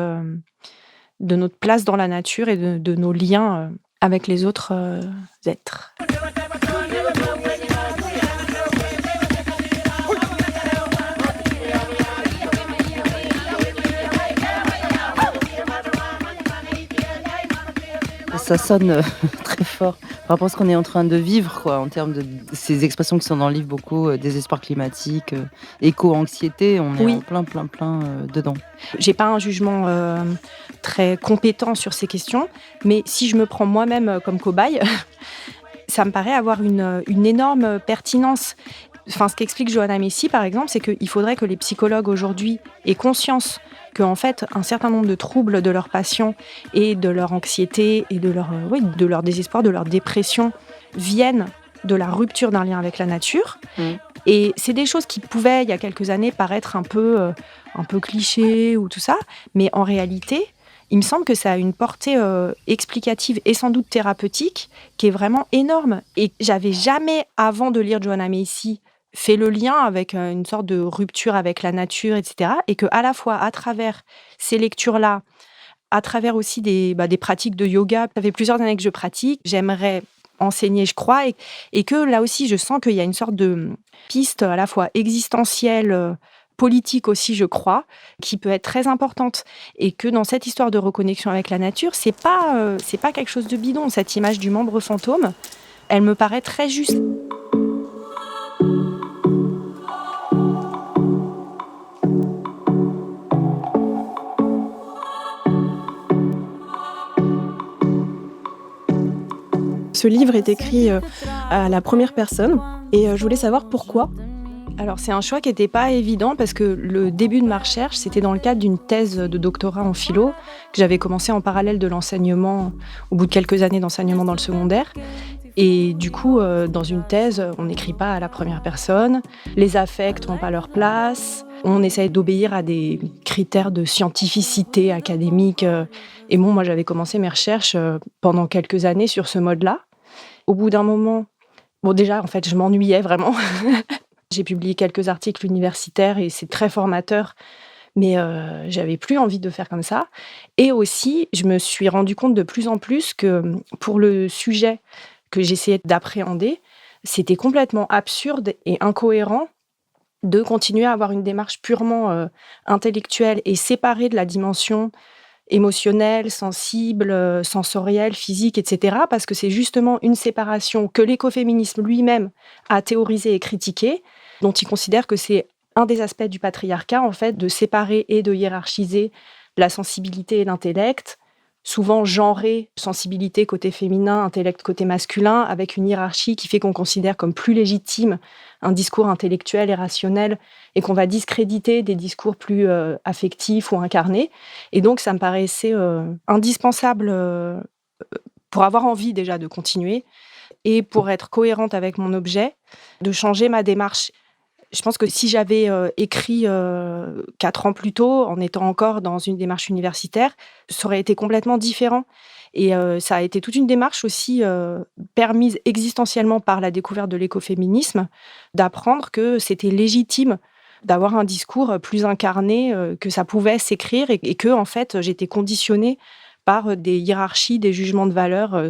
de notre place dans la nature et de nos liens avec les autres êtres. Ça sonne très fort par rapport à ce qu'on est en train de vivre, quoi, en termes de ces expressions qui sont dans le livre beaucoup, désespoir climatique, éco-anxiété, on est en plein dedans. J'ai pas un jugement très compétent sur ces questions, mais si je me prends moi-même comme cobaye, ça me paraît avoir une énorme pertinence. Ce qu'explique Joanna Macy, par exemple, c'est qu'il faudrait que les psychologues aujourd'hui aient conscience qu'en fait, un certain nombre de troubles de leurs patients et de leur anxiété et de leur désespoir, de leur dépression viennent de la rupture d'un lien avec la nature. Et c'est des choses qui pouvaient, il y a quelques années, paraître un peu clichés ou tout ça, mais en réalité, il me semble que ça a une portée explicative et sans doute thérapeutique qui est vraiment énorme. Et j'avais jamais, avant de lire Joanna Macy, fait le lien avec une sorte de rupture avec la nature, etc. Et qu'à la fois, à travers ces lectures-là, à travers aussi des pratiques de yoga, ça fait plusieurs années que je pratique, j'aimerais enseigner, je crois, et que là aussi, je sens qu'il y a une sorte de piste à la fois existentielle, politique aussi, je crois, qui peut être très importante. Et que dans cette histoire de reconnexion avec la nature, c'est pas quelque chose de bidon. Cette image du membre fantôme, elle me paraît très juste. Ce livre est écrit à la première personne et je voulais savoir pourquoi. Alors c'est un choix qui n'était pas évident parce que le début de ma recherche, c'était dans le cadre d'une thèse de doctorat en philo que j'avais commencé en parallèle de l'enseignement, au bout de quelques années d'enseignement dans le secondaire. Et du coup, dans une thèse, on n'écrit pas à la première personne, les affects n'ont pas leur place, on essaye d'obéir à des critères de scientificité académique. Et bon, moi j'avais commencé mes recherches pendant quelques années sur ce mode-là. Au bout d'un moment, bon déjà en fait je m'ennuyais vraiment. J'ai publié quelques articles universitaires et c'est très formateur, mais j'avais plus envie de faire comme ça. Et aussi, je me suis rendu compte de plus en plus que pour le sujet que j'essayais d'appréhender, c'était complètement absurde et incohérent de continuer à avoir une démarche purement intellectuelle et séparée de la dimension émotionnelle, sensible, sensorielle, physique, etc. Parce que c'est justement une séparation que l'écoféminisme lui-même a théorisée et critiquée, dont il considère que c'est un des aspects du patriarcat, en fait, de séparer et de hiérarchiser la sensibilité et l'intellect, souvent genrer sensibilité côté féminin, intellect côté masculin, avec une hiérarchie qui fait qu'on considère comme plus légitime un discours intellectuel et rationnel et qu'on va discréditer des discours plus affectifs ou incarnés. Et donc, ça me paraissait indispensable pour avoir envie déjà de continuer et pour être cohérente avec mon objet, de changer ma démarche. Je pense que si j'avais écrit 4 ans plus tôt, en étant encore dans une démarche universitaire, ça aurait été complètement différent. Et ça a été toute une démarche aussi permise existentiellement par la découverte de l'écoféminisme, d'apprendre que c'était légitime d'avoir un discours plus incarné, que ça pouvait s'écrire et que, en fait, j'étais conditionnée par des hiérarchies, des jugements de valeur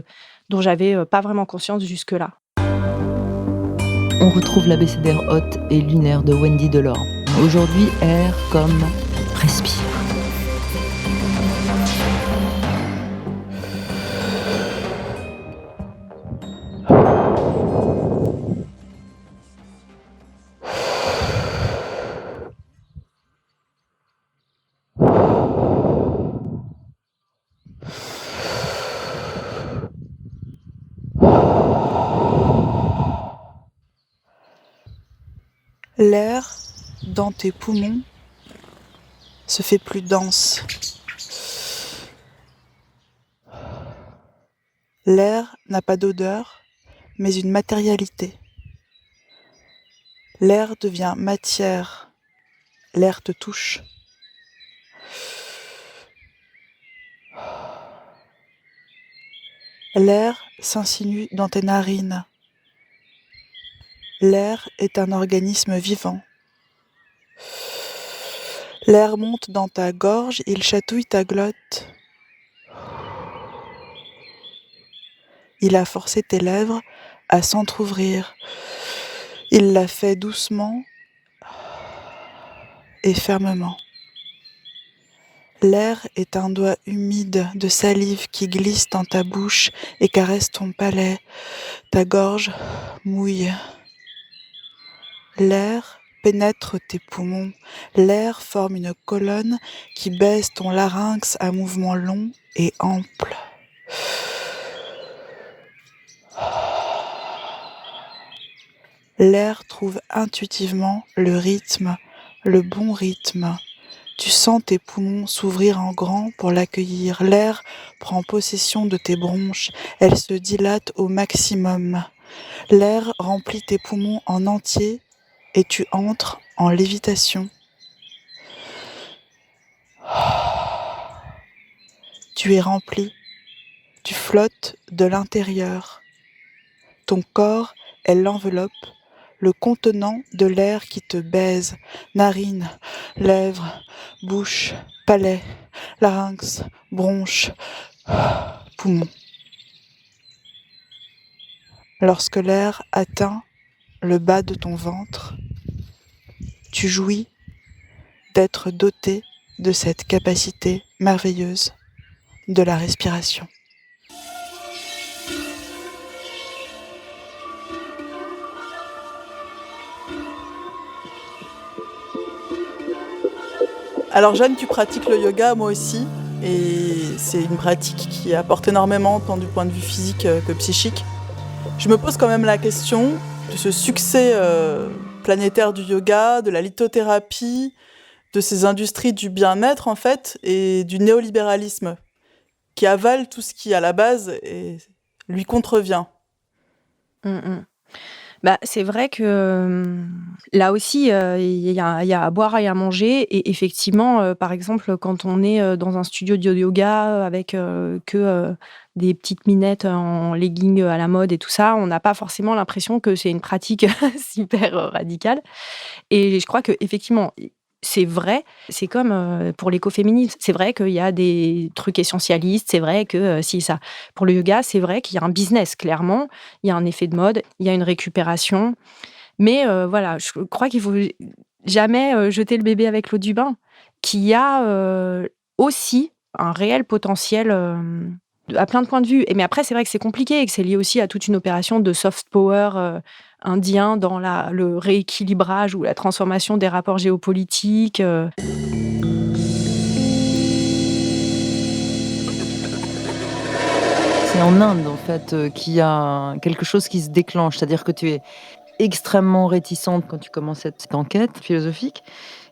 dont j'avais pas vraiment conscience jusque-là. On retrouve l'abécédaire haute et lunaire de Wendy Delorme. Aujourd'hui, R comme respire. L'air dans tes poumons se fait plus dense. L'air n'a pas d'odeur, mais une matérialité. L'air devient matière. L'air te touche. L'air s'insinue dans tes narines. L'air est un organisme vivant. L'air monte dans ta gorge, il chatouille ta glotte. Il a forcé tes lèvres à s'entr'ouvrir. Il l'a fait doucement et fermement. L'air est un doigt humide de salive qui glisse dans ta bouche et caresse ton palais. Ta gorge mouille. L'air pénètre tes poumons. L'air forme une colonne qui baisse ton larynx à mouvement long et ample. L'air trouve intuitivement le rythme, le bon rythme. Tu sens tes poumons s'ouvrir en grand pour l'accueillir. L'air prend possession de tes bronches. Elle se dilate au maximum. L'air remplit tes poumons en entier et tu entres en lévitation. Tu es rempli. Tu flottes de l'intérieur. Ton corps est l'enveloppe, le contenant de l'air qui te baise. Narines, lèvres, bouche, palais, larynx, bronche, poumons. Lorsque l'air atteint le bas de ton ventre, tu jouis d'être doté de cette capacité merveilleuse de la respiration. Alors Jeanne, tu pratiques le yoga, moi aussi, et c'est une pratique qui apporte énormément, tant du point de vue physique que psychique. Je me pose quand même la question de ce succès planétaire du yoga, de la lithothérapie, de ces industries du bien-être, en fait, et du néolibéralisme, qui avale tout ce qui, à la base, lui contrevient. C'est vrai que là aussi, il y a à boire et à manger. Et effectivement, par exemple, quand on est dans un studio de yoga avec des petites minettes en leggings à la mode et tout ça, on n'a pas forcément l'impression que c'est une pratique super radicale. Et je crois que effectivement, c'est vrai, c'est comme pour l'écoféminisme, c'est vrai qu'il y a des trucs essentialistes, c'est vrai que si ça. Pour le yoga, c'est vrai qu'il y a un business, clairement, il y a un effet de mode, il y a une récupération. Mais voilà, je crois qu'il faut jamais jeter le bébé avec l'eau du bain, qu'il y a aussi un réel potentiel à plein de points de vue. Mais après, c'est vrai que c'est compliqué et que c'est lié aussi à toute une opération de soft power indien dans le rééquilibrage ou la transformation des rapports géopolitiques. C'est en Inde, en fait, qu'il y a quelque chose qui se déclenche. C'est-à-dire que tu es extrêmement réticente quand tu commences cette enquête philosophique.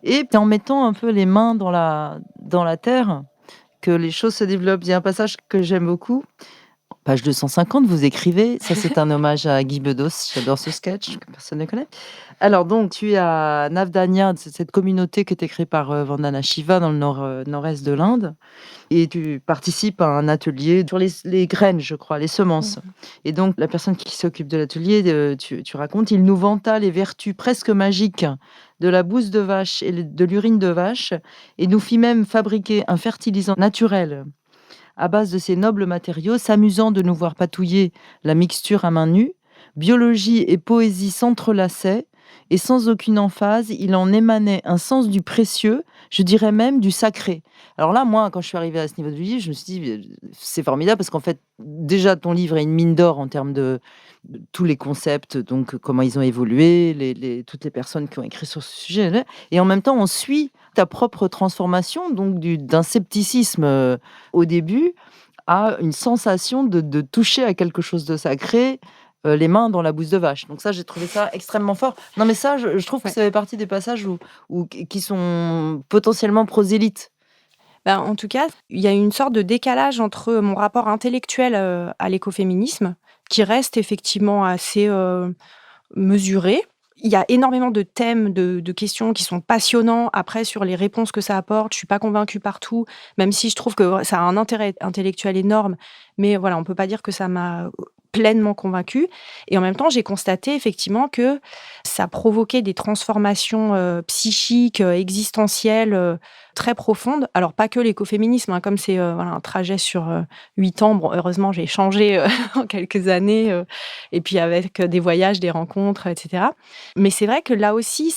Et en mettant un peu les mains dans la terre, que les choses se développent. Il y a un passage que j'aime beaucoup. Page 250, vous écrivez, ça c'est un hommage à Guy Bedos, j'adore ce sketch que personne ne connaît. Alors donc, tu es à Navdanya, cette communauté qui est créée par Vandana Shiva dans le nord-est de l'Inde, et tu participes à un atelier sur les graines, je crois, les semences. Et donc, la personne qui s'occupe de l'atelier, tu racontes, il nous vanta les vertus presque magiques de la bouse de vache et de l'urine de vache, et nous fit même fabriquer un fertilisant naturel à base de ces nobles matériaux, s'amusant de nous voir patouiller la mixture à main nue. Biologie et poésie s'entrelaçaient, et sans aucune emphase, il en émanait un sens du précieux, je dirais même du sacré. Alors là, moi, quand je suis arrivée à ce niveau du livre, je me suis dit, c'est formidable, parce qu'en fait, déjà, ton livre est une mine d'or en termes de tous les concepts, donc comment ils ont évolué, toutes les personnes qui ont écrit sur ce sujet. Et en même temps, on suit ta propre transformation, donc d'un scepticisme au début à une sensation de toucher à quelque chose de sacré, les mains dans la bouse de vache. Donc ça, j'ai trouvé ça extrêmement fort. Non, mais ça, je trouve que ça fait partie des passages qui sont potentiellement prosélytes. En tout cas, il y a une sorte de décalage entre mon rapport intellectuel à l'écoféminisme, qui reste effectivement assez mesuré. Il y a énormément de thèmes, de questions qui sont passionnants. Après, sur les réponses que ça apporte, je suis pas convaincue partout, même si je trouve que ça a un intérêt intellectuel énorme. Mais voilà, on peut pas dire que ça m'a pleinement convaincue. Et en même temps, j'ai constaté effectivement que ça provoquait des transformations psychiques, existentielles très profondes. Alors, pas que l'écoféminisme, comme c'est un trajet sur 8 ans. Bon, heureusement, j'ai changé en quelques années, et puis avec des voyages, des rencontres, etc. Mais c'est vrai que là aussi,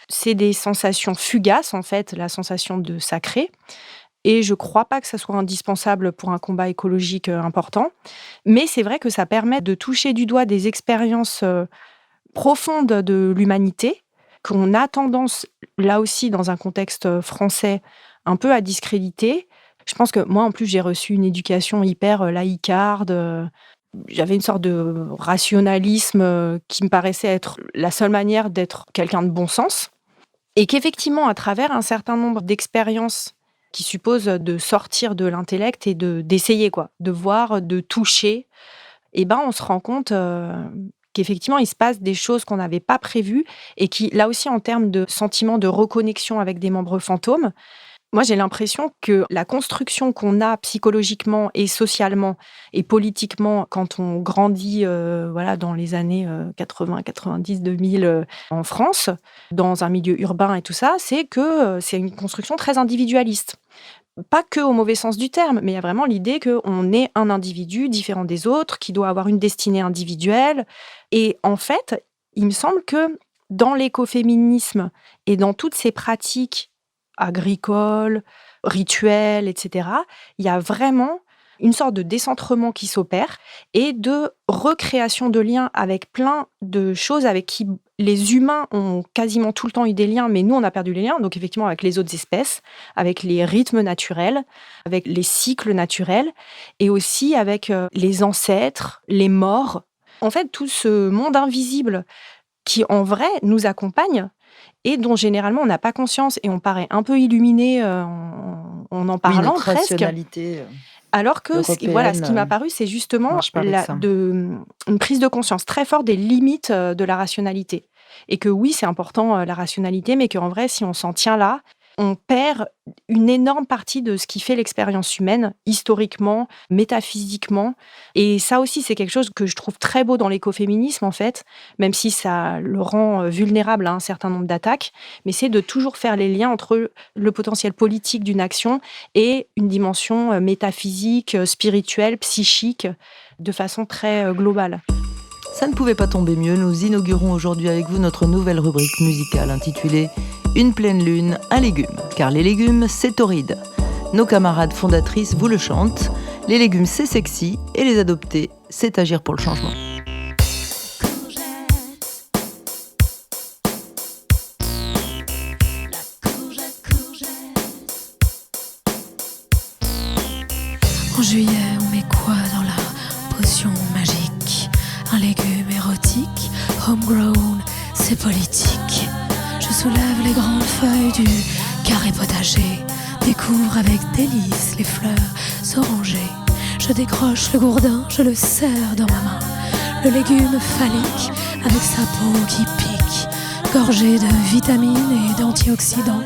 c'est des sensations fugaces, en fait, la sensation de sacré. Et je ne crois pas que ça soit indispensable pour un combat écologique important. Mais c'est vrai que ça permet de toucher du doigt des expériences profondes de l'humanité, qu'on a tendance, là aussi, dans un contexte français, un peu à discréditer. Je pense que moi, en plus, j'ai reçu une éducation hyper laïcarde. J'avais une sorte de rationalisme qui me paraissait être la seule manière d'être quelqu'un de bon sens. Et qu'effectivement, à travers un certain nombre d'expériences qui supposent de sortir de l'intellect et d'essayer, de voir, de toucher, on se rend compte qu'effectivement, il se passe des choses qu'on n'avait pas prévues et qui, là aussi, en termes de sentiment de reconnexion avec des membres fantômes, moi, j'ai l'impression que la construction qu'on a psychologiquement et socialement et politiquement quand on grandit dans les années 80, 90, 2000 en France, dans un milieu urbain et tout ça, c'est que c'est une construction très individualiste. Pas que au mauvais sens du terme, mais il y a vraiment l'idée qu'on est un individu différent des autres, qui doit avoir une destinée individuelle. Et en fait, il me semble que dans l'écoféminisme et dans toutes ces pratiques agricoles, rituels, etc., il y a vraiment une sorte de décentrement qui s'opère et de recréation de liens avec plein de choses avec qui les humains ont quasiment tout le temps eu des liens, mais nous, on a perdu les liens. Donc, effectivement, avec les autres espèces, avec les rythmes naturels, avec les cycles naturels et aussi avec les ancêtres, les morts. En fait, tout ce monde invisible qui en vrai nous accompagnent et dont généralement on n'a pas conscience et on paraît un peu illuminé en Oui, parlant notre presque. rationalité Alors que ce qui européenne m'a paru, c'est justement marche pas avec ça. une prise de conscience très forte des limites de la rationalité. Et que oui, c'est important la rationalité, mais qu'en vrai, si on s'en tient là, on perd une énorme partie de ce qui fait l'expérience humaine, historiquement, métaphysiquement. Et ça aussi, c'est quelque chose que je trouve très beau dans l'écoféminisme, en fait, même si ça le rend vulnérable à un certain nombre d'attaques. Mais c'est de toujours faire les liens entre le potentiel politique d'une action et une dimension métaphysique, spirituelle, psychique, de façon très globale. Ça ne pouvait pas tomber mieux, nous inaugurons aujourd'hui avec vous notre nouvelle rubrique musicale intitulée « Une pleine lune, un légume », car les légumes, c'est torride. Nos camarades fondatrices vous le chantent, les légumes c'est sexy et les adopter, c'est agir pour le changement. En juillet, on met quoi dans la potion magique? Un légume érotique, homegrown, c'est politique. Je soulève les grandes feuilles du carré potager, découvre avec délice les fleurs orangées. Je décroche le gourdin, je le serre dans ma main. Le légume phallique avec sa peau qui pique, gorgé de vitamines et d'antioxydants.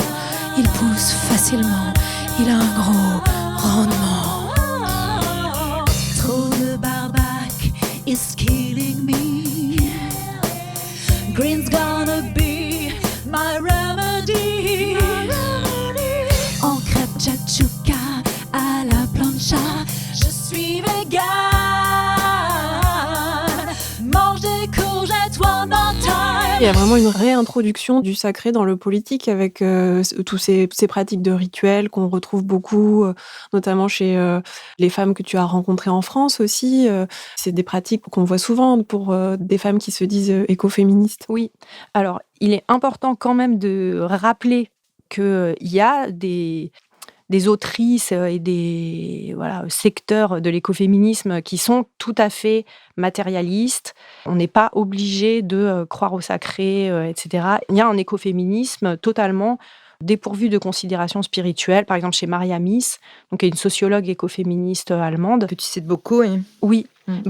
Il pousse facilement, il a un gros rendement. Trop de barbac is killing me. Green's gonna be my remedy. En crêpe tchatchouka à la plancha, je suis vegan. Mange des courgettes one more time. Il y a vraiment une réintroduction du sacré dans le politique avec tous ces pratiques de rituels qu'on retrouve beaucoup, notamment chez les femmes que tu as rencontrées en France aussi. C'est des pratiques qu'on voit souvent pour des femmes qui se disent écoféministes. Oui, alors il est important quand même de rappeler qu'il y a des autrices et des secteurs de l'écoféminisme qui sont tout à fait matérialistes. On n'est pas obligé de croire au sacré, etc. Il y a un écoféminisme totalement dépourvu de considérations spirituelles. Par exemple, chez Maria Mies, donc, qui est une sociologue écoféministe allemande. Que tu cites beaucoup, oui. Oui.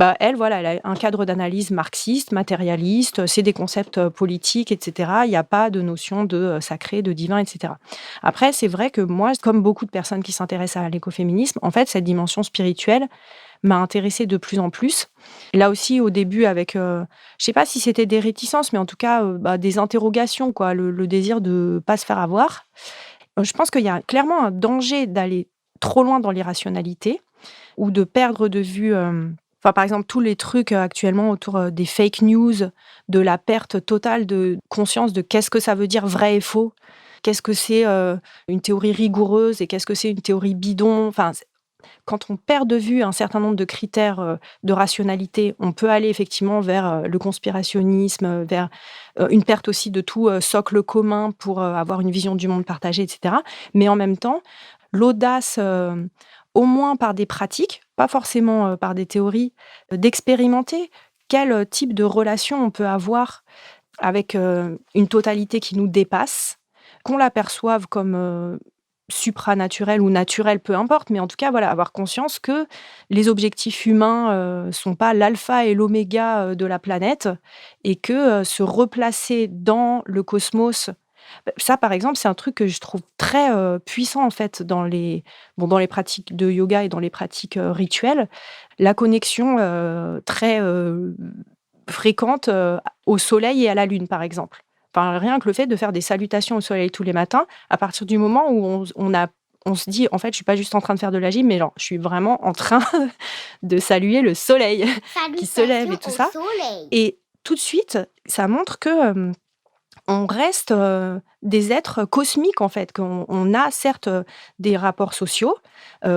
Elle a un cadre d'analyse marxiste, matérialiste, c'est des concepts politiques, etc. Il n'y a pas de notion de sacré, de divin, etc. Après, c'est vrai que moi, comme beaucoup de personnes qui s'intéressent à l'écoféminisme, en fait, cette dimension spirituelle m'a intéressée de plus en plus. Là aussi, au début, avec, je ne sais pas si c'était des réticences, mais en tout cas, des interrogations, quoi, le désir de ne pas se faire avoir. Je pense qu'il y a clairement un danger d'aller trop loin dans l'irrationalité ou de perdre de vue... par exemple, tous les trucs actuellement autour des fake news, de la perte totale de conscience de qu'est-ce que ça veut dire vrai et faux, qu'est-ce que c'est une théorie rigoureuse et qu'est-ce que c'est une théorie bidon. Enfin, quand on perd de vue un certain nombre de critères de rationalité, on peut aller effectivement vers le conspirationnisme, vers une perte aussi de tout socle commun pour avoir une vision du monde partagée, etc. Mais en même temps, l'audace... au moins par des pratiques, pas forcément par des théories, d'expérimenter quel type de relation on peut avoir avec une totalité qui nous dépasse, qu'on l'aperçoive comme supranaturelle ou naturelle, peu importe, mais en tout cas, avoir conscience que les objectifs humains sont pas l'alpha et l'oméga de la planète et que se replacer dans le cosmos. Ça, par exemple, c'est un truc que je trouve très puissant, en fait, dans les pratiques de yoga et dans les pratiques rituelles. La connexion très fréquente au soleil et à la lune, par exemple. Enfin, rien que le fait de faire des salutations au soleil tous les matins, à partir du moment où on se dit, en fait, je suis pas juste en train de faire de la gym, mais genre, je suis vraiment en train de saluer le soleil qui se lève et tout ça. Soleil. Et tout de suite, ça montre que... on reste des êtres cosmiques, en fait, qu'on a certes des rapports sociaux,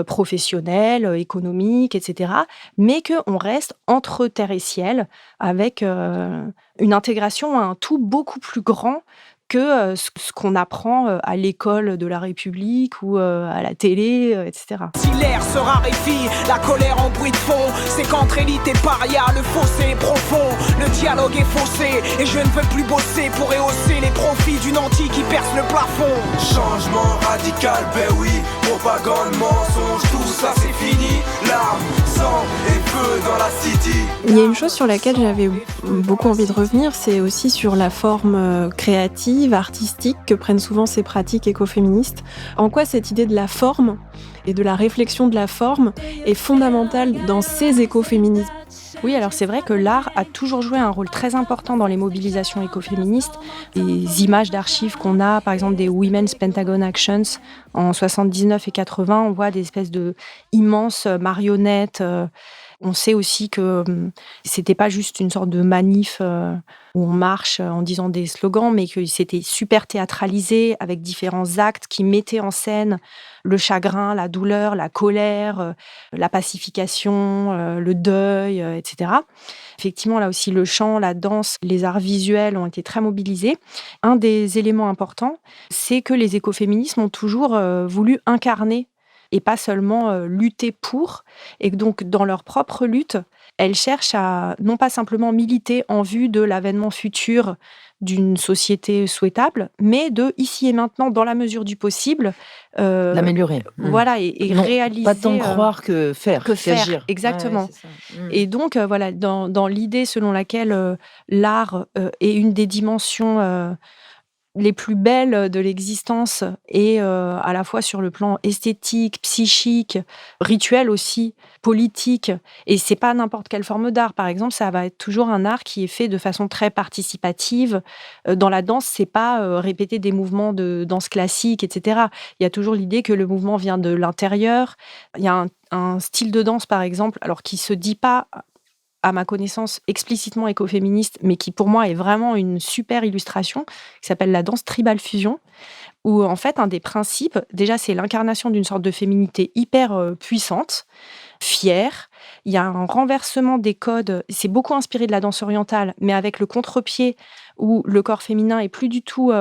professionnels, économiques, etc., mais qu'on reste entre terre et ciel avec une intégration à un tout beaucoup plus grand que ce qu'on apprend à l'école de la République ou à la télé, etc. Si l'air se raréfie, la colère en bruit de fond, c'est qu'entre élite et paria, le fossé est profond, le dialogue est faussé, et je ne veux plus bosser pour rehausser les profits d'une antique qui perce le plafond. Changement radical, ben oui, propagande, mensonge, tout ça c'est fini, larmes, sang et feu dans la city. Il y a une chose sur laquelle j'avais beaucoup envie de revenir, c'est aussi sur la forme créative, artistique que prennent souvent ces pratiques écoféministes. En quoi cette idée de la forme et de la réflexion de la forme est fondamentale dans ces écoféminismes? Oui, alors c'est vrai que l'art a toujours joué un rôle très important dans les mobilisations écoféministes. Les images d'archives qu'on a, par exemple des Women's Pentagon Actions en 79 et 80, on voit des espèces de immenses marionnettes. On sait aussi que c'était pas juste une sorte de manif où on marche en disant des slogans, mais que c'était super théâtralisé avec différents actes qui mettaient en scène le chagrin, la douleur, la colère, la pacification, le deuil, etc. Effectivement, là aussi, le chant, la danse, les arts visuels ont été très mobilisés. Un des éléments importants, c'est que les écoféminismes ont toujours voulu incarner et pas seulement lutter pour. Et donc, dans leur propre lutte, elles cherchent à non pas simplement militer en vue de l'avènement futur d'une société souhaitable, mais de, ici et maintenant, dans la mesure du possible, l'améliorer. Voilà, et non, réaliser... Pas tant croire que faire, qu'agir. Exactement. Ouais, et donc, voilà, dans l'idée selon laquelle l'art est une des dimensions... les plus belles de l'existence et à la fois sur le plan esthétique, psychique, rituel aussi, politique. Et c'est pas n'importe quelle forme d'art. Par exemple, ça va être toujours un art qui est fait de façon très participative. Dans la danse, c'est pas répéter des mouvements de danse classique, etc. Il y a toujours l'idée que le mouvement vient de l'intérieur. Il y a un style de danse, par exemple, alors qui se dit pas, à ma connaissance, explicitement écoféministe, mais qui pour moi est vraiment une super illustration, qui s'appelle la danse tribal fusion, où en fait un des principes, déjà c'est l'incarnation d'une sorte de féminité hyper puissante, fière. Il y a un renversement des codes, c'est beaucoup inspiré de la danse orientale, mais avec le contre-pied où le corps féminin est plus du tout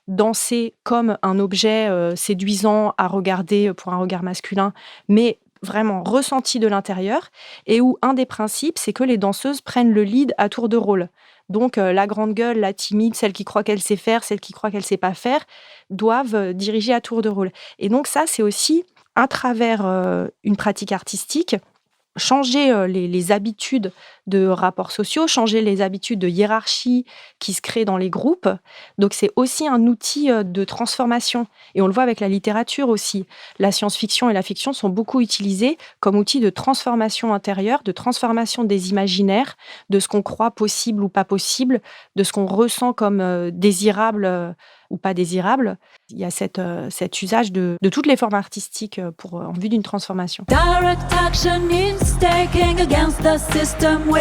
dansé comme un objet séduisant à regarder pour un regard masculin, mais vraiment ressenti de l'intérieur, et où un des principes, c'est que les danseuses prennent le lead à tour de rôle. Donc, la grande gueule, la timide, celle qui croit qu'elle sait faire, celle qui croit qu'elle sait pas faire, doivent diriger à tour de rôle. Et donc ça, c'est aussi, à travers une pratique artistique, changer les habitudes de rapports sociaux, changer les habitudes de hiérarchie qui se créent dans les groupes. Donc, c'est aussi un outil de transformation. Et on le voit avec la littérature aussi. La science-fiction et la fiction sont beaucoup utilisés comme outils de transformation intérieure, de transformation des imaginaires, de ce qu'on croit possible ou pas possible, de ce qu'on ressent comme désirable ou pas désirable. Il y a cet usage de toutes les formes artistiques en vue d'une transformation. Direct action is taking against the system we're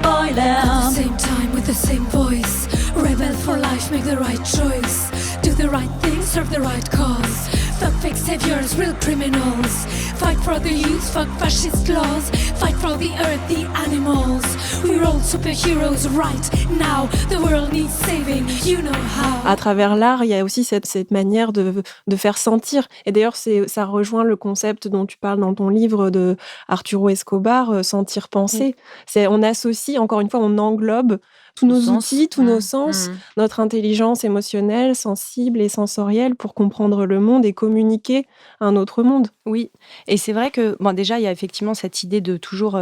boiling. At the same time, with the same voice, rebel for life, make the right choice. Do the right thing, serve the right cause. Fuck fake saviors, real criminals. Fight for the youth, fuck fascist laws. Fight for the earth, the animals. We're all superheroes right now. The world needs saving, you know how. À travers l'art, il y a aussi cette manière de faire sentir. Et d'ailleurs, ça rejoint le concept dont tu parles dans ton livre de Arturo Escobar, sentir penser. On associe, encore une fois, on englobe tous nos outils, tous nos sens, notre intelligence émotionnelle, sensible et sensorielle pour comprendre le monde et communiquer un autre monde. Oui, et c'est vrai que déjà, il y a effectivement cette idée de toujours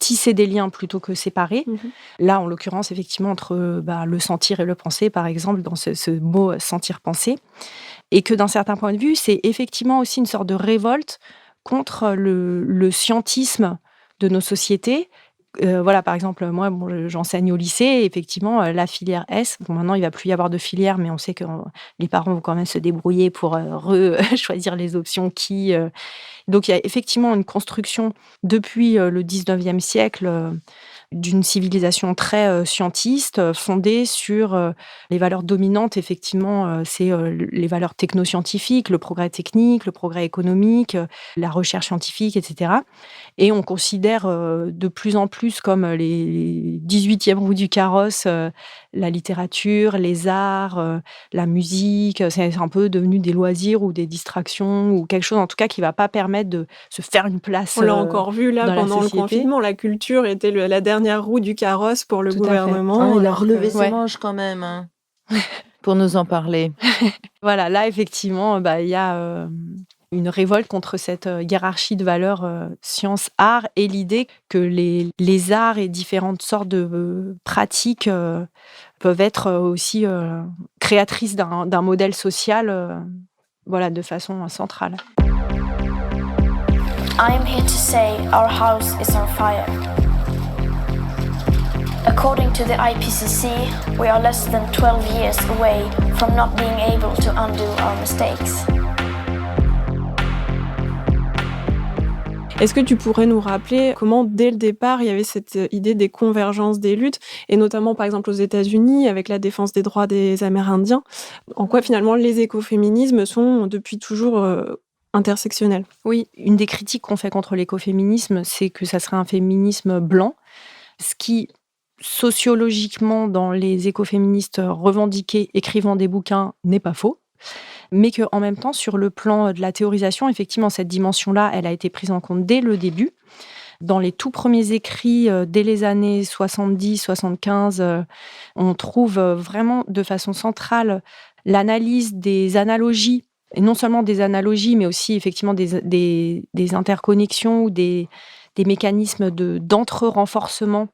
tisser des liens plutôt que séparer. Là, en l'occurrence, effectivement, entre le sentir et le penser, par exemple, dans ce mot « sentir-penser », et que d'un certain point de vue, c'est effectivement aussi une sorte de révolte contre le scientisme de nos sociétés. Voilà, par exemple, moi, j'enseigne au lycée, et effectivement, la filière S, maintenant, il ne va plus y avoir de filière, mais on sait que les parents vont quand même se débrouiller pour choisir les options qui... Donc, il y a effectivement une construction depuis le 19e siècle d'une civilisation très scientiste, fondée sur les valeurs dominantes. Effectivement, c'est les valeurs technoscientifiques, le progrès technique, le progrès économique, la recherche scientifique, etc. Et on considère de plus en plus comme les 18e roues du carrosse la littérature, les arts, la musique. C'est un peu devenu des loisirs ou des distractions ou quelque chose en tout cas qui ne va pas permettre de se faire une place. On l'a encore vu là pendant le confinement. La culture était la dernière roue du carrosse pour le gouvernement. Il a relevé ses manches quand même pour nous en parler. Voilà, là effectivement, il y a une révolte contre cette hiérarchie de valeurs sciences-art et l'idée que les arts et différentes sortes de pratiques peuvent être aussi créatrices d'un modèle social de façon centrale. I am here to say our house is on fire. According to the IPCC, we are less than 12 years away from not being able to undo our mistakes. Est-ce que tu pourrais nous rappeler comment, dès le départ, il y avait cette idée des convergences des luttes, et notamment, par exemple, aux États-Unis, avec la défense des droits des Amérindiens, en quoi, finalement, les écoféminismes sont, depuis toujours, intersectionnels? Oui, une des critiques qu'on fait contre l'écoféminisme, c'est que ça serait un féminisme blanc, ce qui, sociologiquement, dans les écoféministes revendiqués, écrivant des bouquins, n'est pas faux. Mais qu'en même temps, sur le plan de la théorisation, effectivement, cette dimension-là, elle a été prise en compte dès le début. Dans les tout premiers écrits, dès les années 70-75, on trouve vraiment de façon centrale l'analyse des analogies, et non seulement des analogies, mais aussi effectivement des interconnexions ou des mécanismes d'entre-renforcement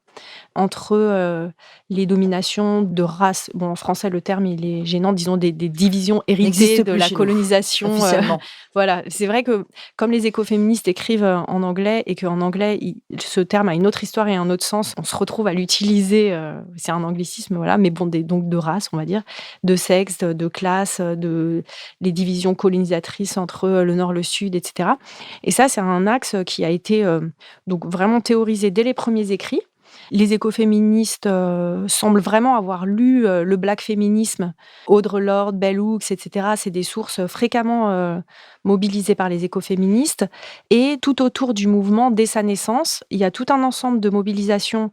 entre les dominations de races. Bon, en français, le terme, il est gênant, disons des divisions héritées de la colonisation. Officiellement. Voilà, c'est vrai que comme les écoféministes écrivent en anglais et qu'en anglais, ce terme a une autre histoire et un autre sens, on se retrouve à l'utiliser, c'est un anglicisme, voilà, mais bon, donc de race, on va dire, de sexe, de classe, les divisions colonisatrices entre le Nord, le Sud, etc. Et ça, c'est un axe qui a été donc vraiment théorisé dès les premiers écrits. Les écoféministes semblent vraiment avoir lu le black féminisme, Audre Lorde, Bell Hooks, etc. C'est des sources fréquemment mobilisées par les écoféministes. Et tout autour du mouvement, dès sa naissance, il y a tout un ensemble de mobilisations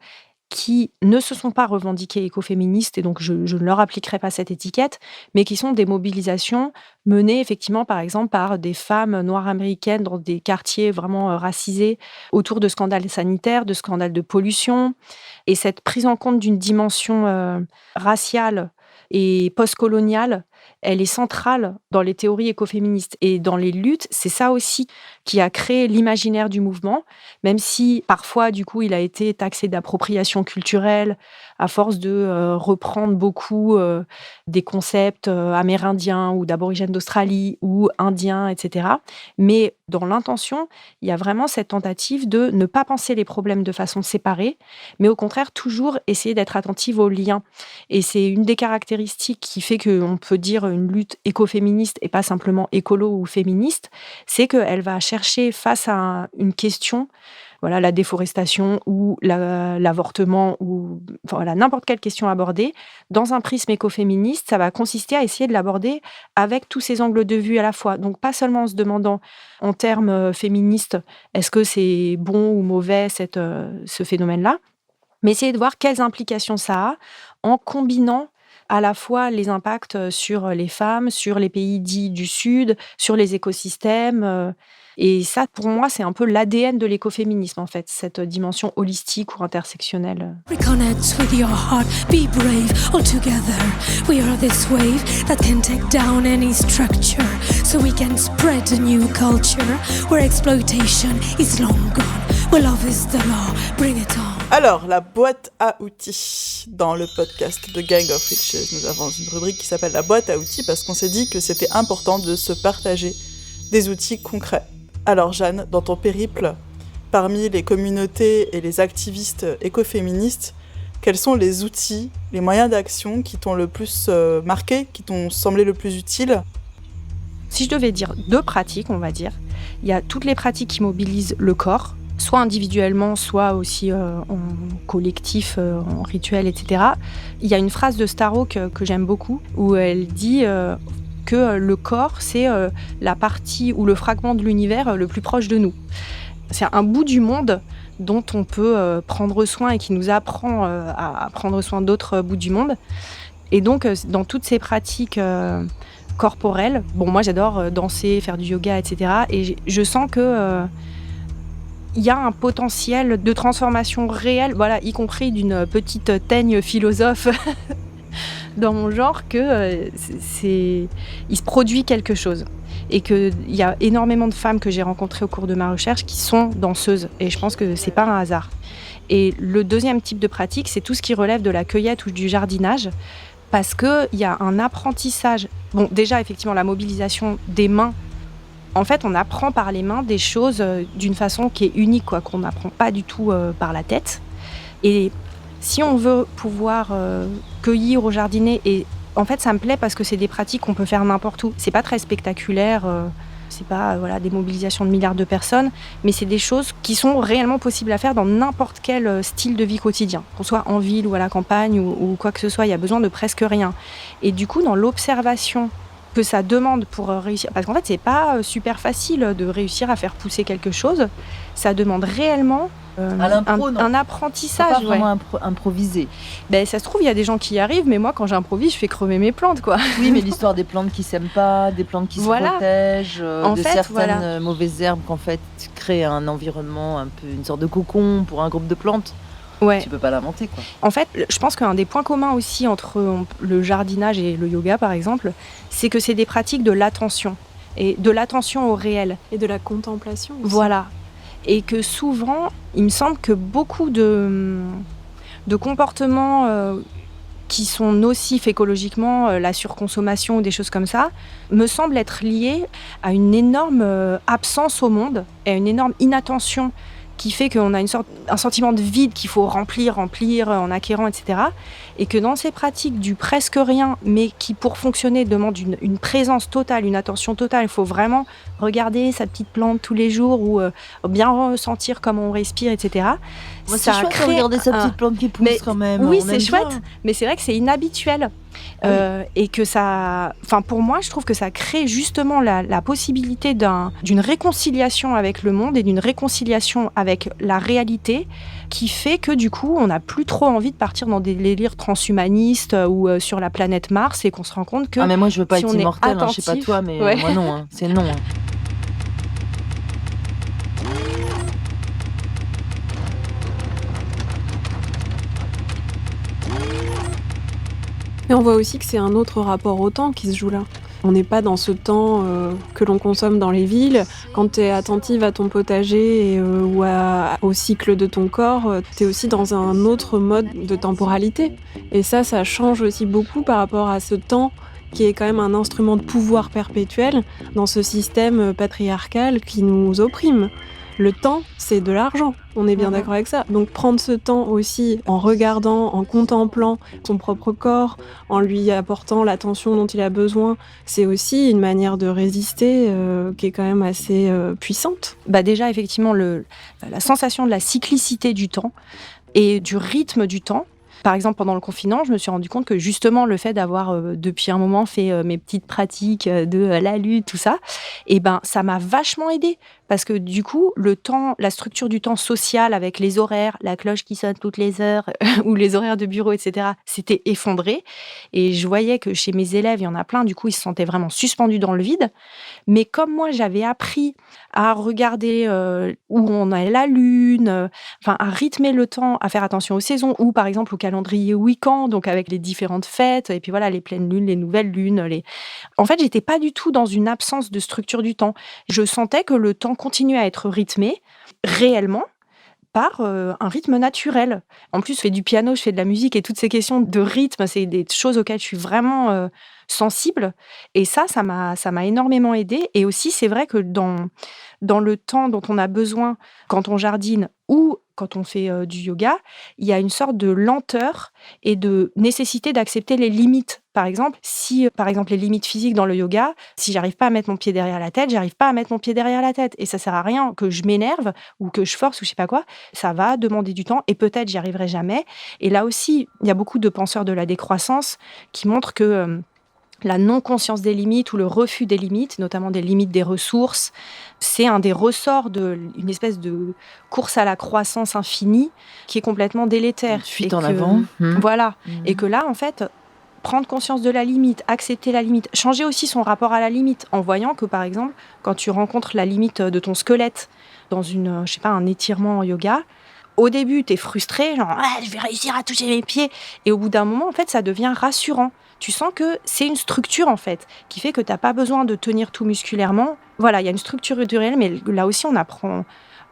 qui ne se sont pas revendiquées écoféministes, et donc je ne leur appliquerai pas cette étiquette, mais qui sont des mobilisations menées effectivement, par exemple, par des femmes noires américaines dans des quartiers vraiment racisés autour de scandales sanitaires, de scandales de pollution. Et cette prise en compte d'une dimension raciale et postcoloniale, elle est centrale dans les théories écoféministes et dans les luttes. C'est ça aussi qui a créé l'imaginaire du mouvement, même si parfois, du coup, il a été taxé d'appropriation culturelle à force de reprendre beaucoup des concepts amérindiens ou d'aborigènes d'Australie ou indiens, etc. Mais dans l'intention, il y a vraiment cette tentative de ne pas penser les problèmes de façon séparée, mais au contraire, toujours essayer d'être attentive aux liens. Et c'est une des caractéristiques qui fait qu'on peut dire une lutte écoféministe et pas simplement écolo ou féministe, c'est qu'elle va chercher face à une question, voilà, la déforestation ou l'avortement ou voilà, n'importe quelle question abordée, dans un prisme écoféministe, ça va consister à essayer de l'aborder avec tous ces angles de vue à la fois. Donc pas seulement en se demandant en termes féministes, est-ce que c'est bon ou mauvais ce phénomène-là, mais essayer de voir quelles implications ça a en combinant à la fois les impacts sur les femmes, sur les pays dits du Sud, sur les écosystèmes. Et ça, pour moi, c'est un peu l'ADN de l'écoféminisme, en fait, cette dimension holistique ou intersectionnelle. Reconnect with your heart, be brave, all together. We are this wave that can take down any structure, so we can spread a new culture where exploitation is long gone, where love is the law, bring it on. Alors, la boîte à outils. Dans le podcast de Gang of Witches, nous avons une rubrique qui s'appelle la boîte à outils parce qu'on s'est dit que c'était important de se partager des outils concrets. Alors Jeanne, dans ton périple, parmi les communautés et les activistes écoféministes, quels sont les outils, les moyens d'action qui t'ont le plus marqué, qui t'ont semblé le plus utiles ? Si je devais dire 2 pratiques, on va dire, il y a toutes les pratiques qui mobilisent le corps, soit individuellement, soit aussi en collectif, en rituel, etc. Il y a une phrase de Starhawk que j'aime beaucoup, où elle dit que le corps, c'est la partie ou le fragment de l'univers le plus proche de nous. C'est un bout du monde dont on peut prendre soin et qui nous apprend à prendre soin d'autres bouts du monde. Et donc, dans toutes ces pratiques corporelles, moi j'adore danser, faire du yoga, etc. Et je sens que il y a un potentiel de transformation réelle, voilà, y compris d'une petite teigne philosophe dans mon genre, que il se produit quelque chose. Et qu'il y a énormément de femmes que j'ai rencontrées au cours de ma recherche qui sont danseuses. Et je pense que c'est pas un hasard. Et le deuxième type de pratique, c'est tout ce qui relève de la cueillette ou du jardinage, parce qu'il y a un apprentissage. Bon, déjà, effectivement, la mobilisation des mains. En fait, on apprend par les mains des choses d'une façon qui est unique, quoi, qu'on n'apprend pas du tout par la tête. Et si on veut pouvoir cueillir ou jardiner, et en fait, ça me plaît parce que c'est des pratiques qu'on peut faire n'importe où. C'est pas très spectaculaire, c'est pas des mobilisations de milliards de personnes, mais c'est des choses qui sont réellement possibles à faire dans n'importe quel style de vie quotidien, qu'on soit en ville ou à la campagne ou quoi que ce soit. Il y a besoin de presque rien. Et du coup, dans l'observation que ça demande pour réussir, parce qu'en fait, c'est pas super facile de réussir à faire pousser quelque chose. Ça demande réellement un apprentissage. C'est pas vraiment improvisé. Ça se trouve, il y a des gens qui y arrivent, mais moi, quand j'improvise, je fais crever mes plantes, quoi. Oui, mais l'histoire des plantes qui s'aiment pas, des plantes qui se protègent, certaines mauvaises herbes qu'en fait créent un environnement un peu, une sorte de cocon pour un groupe de plantes. Ouais. Tu peux pas l'inventer, quoi. En fait, je pense qu'un des points communs aussi entre le jardinage et le yoga, par exemple, c'est que c'est des pratiques de l'attention, et de l'attention au réel. Et de la contemplation aussi. Voilà. Et que souvent, il me semble que beaucoup de comportements qui sont nocifs écologiquement, la surconsommation ou des choses comme ça, me semblent être liés à une énorme absence au monde et à une énorme inattention qui fait qu'on a un sentiment de vide qu'il faut remplir en acquérant, etc. Et que dans ces pratiques du presque rien, mais qui pour fonctionner demandent une présence totale, une attention totale, il faut vraiment regarder sa petite plante tous les jours ou bien ressentir comment on respire, etc. Moi, c'est chouette de regarder sa petite plante qui pousse quand même. Oui, c'est chouette, mais c'est vrai que c'est inhabituel. Et que ça, pour moi, je trouve que ça crée justement la possibilité d'une réconciliation avec le monde et d'une réconciliation avec la réalité, qui fait que du coup, on n'a plus trop envie de partir dans des délires transhumanistes ou sur la planète Mars, et qu'on se rend compte que mais moi, je veux pas si être immortelle, je sais pas toi, mais moi non, c'est non. Et on voit aussi que c'est un autre rapport au temps qui se joue là. On n'est pas dans ce temps que l'on consomme dans les villes. Quand tu es attentive à ton potager ou au cycle de ton corps, tu es aussi dans un autre mode de temporalité. Et ça change aussi beaucoup par rapport à ce temps qui est quand même un instrument de pouvoir perpétuel dans ce système patriarcal qui nous opprime. Le temps, c'est de l'argent, on est bien d'accord avec ça. Donc prendre ce temps aussi en regardant, en contemplant son propre corps, en lui apportant l'attention dont il a besoin, c'est aussi une manière de résister qui est quand même assez puissante. Déjà, effectivement, la sensation de la cyclicité du temps et du rythme du temps. Par exemple, pendant le confinement, je me suis rendu compte que justement, le fait d'avoir depuis un moment fait mes petites pratiques de la lutte, tout ça, ça m'a vachement aidée. Parce que du coup, le temps, la structure du temps social avec les horaires, la cloche qui sonne toutes les heures, ou les horaires de bureau, etc., s'était effondré. Et je voyais que chez mes élèves, il y en a plein, du coup, ils se sentaient vraiment suspendus dans le vide. Mais comme moi, j'avais appris à regarder où on a la lune, à rythmer le temps, à faire attention aux saisons, ou par exemple au calendrier Wiccan, donc avec les différentes fêtes, et puis voilà, les pleines lunes, les nouvelles lunes. En fait, j'étais pas du tout dans une absence de structure du temps. Je sentais que le temps continuait à être rythmé réellement par un rythme naturel. En plus, je fais du piano, je fais de la musique, et toutes ces questions de rythme, c'est des choses auxquelles je suis vraiment sensible. Et ça m'a énormément aidée. Et aussi, c'est vrai que dans le temps dont on a besoin quand on jardine ou quand on fait du yoga, il y a une sorte de lenteur et de nécessité d'accepter les limites. Par exemple, les limites physiques dans le yoga, si j'arrive pas à mettre mon pied derrière la tête, j'arrive pas à mettre mon pied derrière la tête. Et ça sert à rien que je m'énerve ou que je force ou je sais pas quoi. Ça va demander du temps et peut-être j'y arriverai jamais. Et là aussi, il y a beaucoup de penseurs de la décroissance qui montrent que la non-conscience des limites ou le refus des limites, notamment des limites des ressources, c'est un des ressorts d'une espèce de course à la croissance infinie qui est complètement délétère. Fuite en avant. Voilà. Et que là, en fait, prendre conscience de la limite, accepter la limite, changer aussi son rapport à la limite, en voyant que, par exemple, quand tu rencontres la limite de ton squelette dans un étirement en yoga, au début, tu es frustré, genre « je vais réussir à toucher mes pieds ». Et au bout d'un moment, en fait, ça devient rassurant. Tu sens que c'est une structure, en fait, qui fait que tu n'as pas besoin de tenir tout musculairement. Voilà, il y a une structure réelle, mais là aussi, on apprend,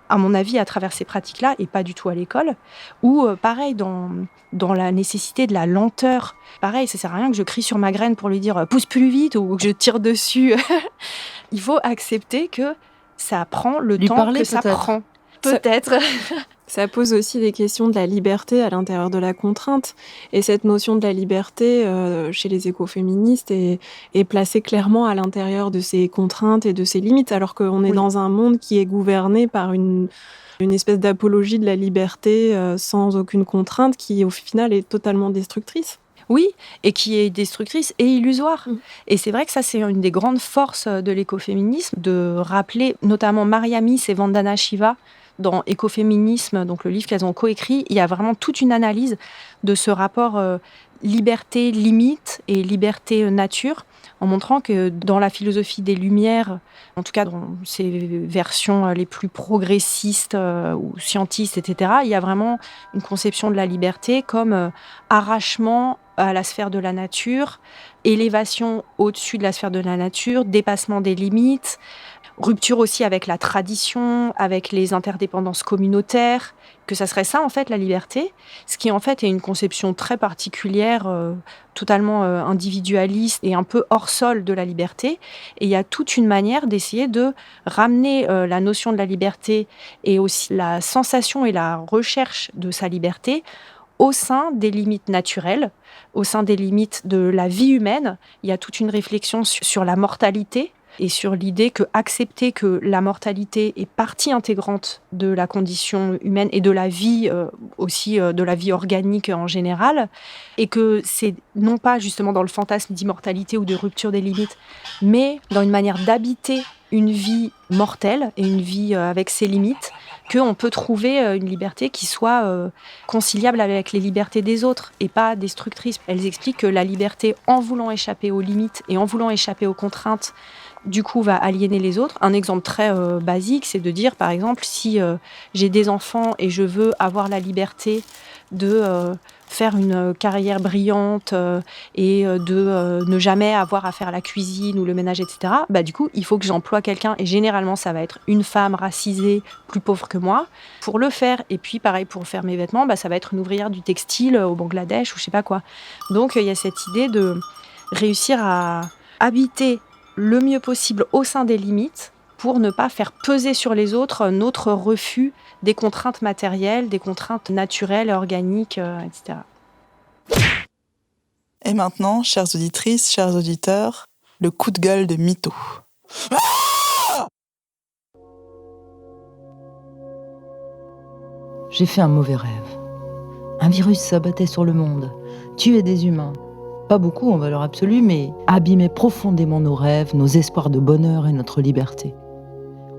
à mon avis, à travers ces pratiques-là, et pas du tout à l'école. Ou, pareil, dans la nécessité de la lenteur. Pareil, ça ne sert à rien que je crie sur ma graine pour lui dire « pousse plus vite » ou que je tire dessus. Il faut accepter que ça prend le temps que ça prend. Peut-être. Ça pose aussi des questions de la liberté à l'intérieur de la contrainte. Et cette notion de la liberté, chez les écoféministes, est placée clairement à l'intérieur de ces contraintes et de ces limites, alors qu'on est dans un monde qui est gouverné par une espèce d'apologie de la liberté sans aucune contrainte, qui au final est totalement destructrice. Oui, et qui est destructrice et illusoire. Et c'est vrai que ça, c'est une des grandes forces de l'écoféminisme, de rappeler, notamment Mariamis et Vandana Shiva, dans Écoféminisme, donc le livre qu'elles ont coécrit, il y a vraiment toute une analyse de ce rapport liberté-limite et liberté-nature, en montrant que dans la philosophie des Lumières, en tout cas dans ces versions les plus progressistes ou scientistes, etc., il y a vraiment une conception de la liberté comme arrachement à la sphère de la nature, élévation au-dessus de la sphère de la nature, dépassement des limites, rupture aussi avec la tradition, avec les interdépendances communautaires, que ça serait ça en fait la liberté, ce qui en fait est une conception très particulière, totalement individualiste et un peu hors sol de la liberté. Et il y a toute une manière d'essayer de ramener la notion de la liberté et aussi la sensation et la recherche de sa liberté au sein des limites naturelles, au sein des limites de la vie humaine. Il y a toute une réflexion sur la mortalité, et sur l'idée que accepter que la mortalité est partie intégrante de la condition humaine et de la vie aussi, de la vie organique en général, et que c'est non pas justement dans le fantasme d'immortalité ou de rupture des limites, mais dans une manière d'habiter une vie mortelle et une vie avec ses limites, qu'on peut trouver une liberté qui soit conciliable avec les libertés des autres et pas destructrice. Elles expliquent que la liberté, en voulant échapper aux limites et en voulant échapper aux contraintes, du coup, va aliéner les autres. Un exemple très basique, c'est de dire, par exemple, si j'ai des enfants et je veux avoir la liberté de faire une carrière brillante et de ne jamais avoir à faire la cuisine ou le ménage, etc., bah, du coup, il faut que j'emploie quelqu'un, et généralement, ça va être une femme racisée, plus pauvre que moi, pour le faire. Et puis, pareil, pour faire mes vêtements, bah, ça va être une ouvrière du textile au Bangladesh ou je sais pas quoi. Donc, il y a cette idée de réussir à habiter le mieux possible au sein des limites pour ne pas faire peser sur les autres notre refus des contraintes matérielles, des contraintes naturelles, organiques, etc. Et maintenant, chères auditrices, chers auditeurs, le coup de gueule de Mytho. J'ai fait un mauvais rêve. Un virus s'abattait sur le monde, tuait des humains. Pas beaucoup en valeur absolue, mais abîmait profondément nos rêves, nos espoirs de bonheur et notre liberté.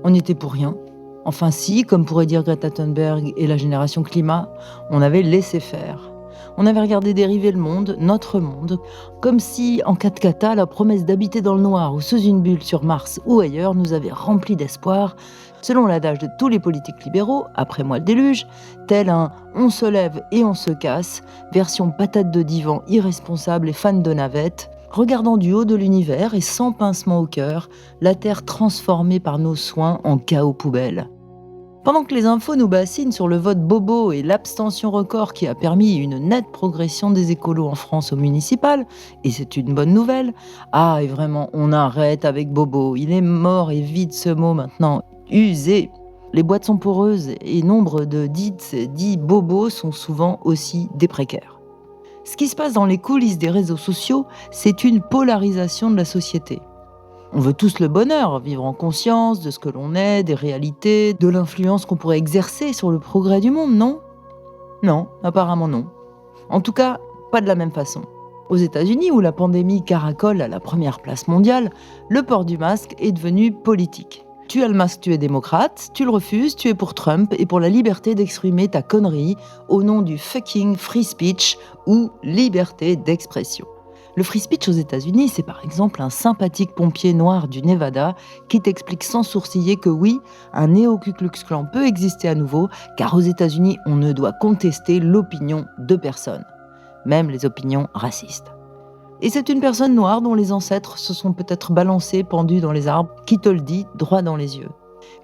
On n'y était pour rien. Enfin si, comme pourrait dire Greta Thunberg et la génération climat, on avait laissé faire. On avait regardé dériver le monde, notre monde, comme si, en cas de cata, la promesse d'habiter dans le noir ou sous une bulle sur Mars ou ailleurs nous avait remplis d'espoir, selon l'adage de tous les politiques libéraux, après moi le déluge, tel un « on se lève et on se casse », version patate de divan irresponsable et fan de navette, regardant du haut de l'univers et sans pincement au cœur, la Terre transformée par nos soins en chaos poubelle. Pendant que les infos nous bassinent sur le vote bobo et l'abstention record qui a permis une nette progression des écolos en France au municipal, et c'est une bonne nouvelle, ah et vraiment on arrête avec bobo, il est mort et vide ce mot maintenant, usé. les boîtes sont poreuses et nombre de dits bobos sont souvent aussi des précaires. Ce qui se passe dans les coulisses des réseaux sociaux, c'est une polarisation de la société. On veut tous le bonheur, vivre en conscience de ce que l'on est, des réalités, de l'influence qu'on pourrait exercer sur le progrès du monde, non ? Non, apparemment non. En tout cas, pas de la même façon. Aux États-Unis, où la pandémie caracole à la première place mondiale, le port du masque est devenu politique. Tu as le masque, tu es démocrate, tu le refuses, tu es pour Trump et pour la liberté d'exprimer ta connerie au nom du fucking free speech ou liberté d'expression. Le free speech aux États-Unis, c'est par exemple un sympathique pompier noir du Nevada qui t'explique sans sourciller que oui, un néo-Ku Klux Klan peut exister à nouveau, car aux États-Unis, on ne doit contester l'opinion de personne, même les opinions racistes. Et c'est une personne noire dont les ancêtres se sont peut-être balancés, pendus dans les arbres, qui te le dit droit dans les yeux.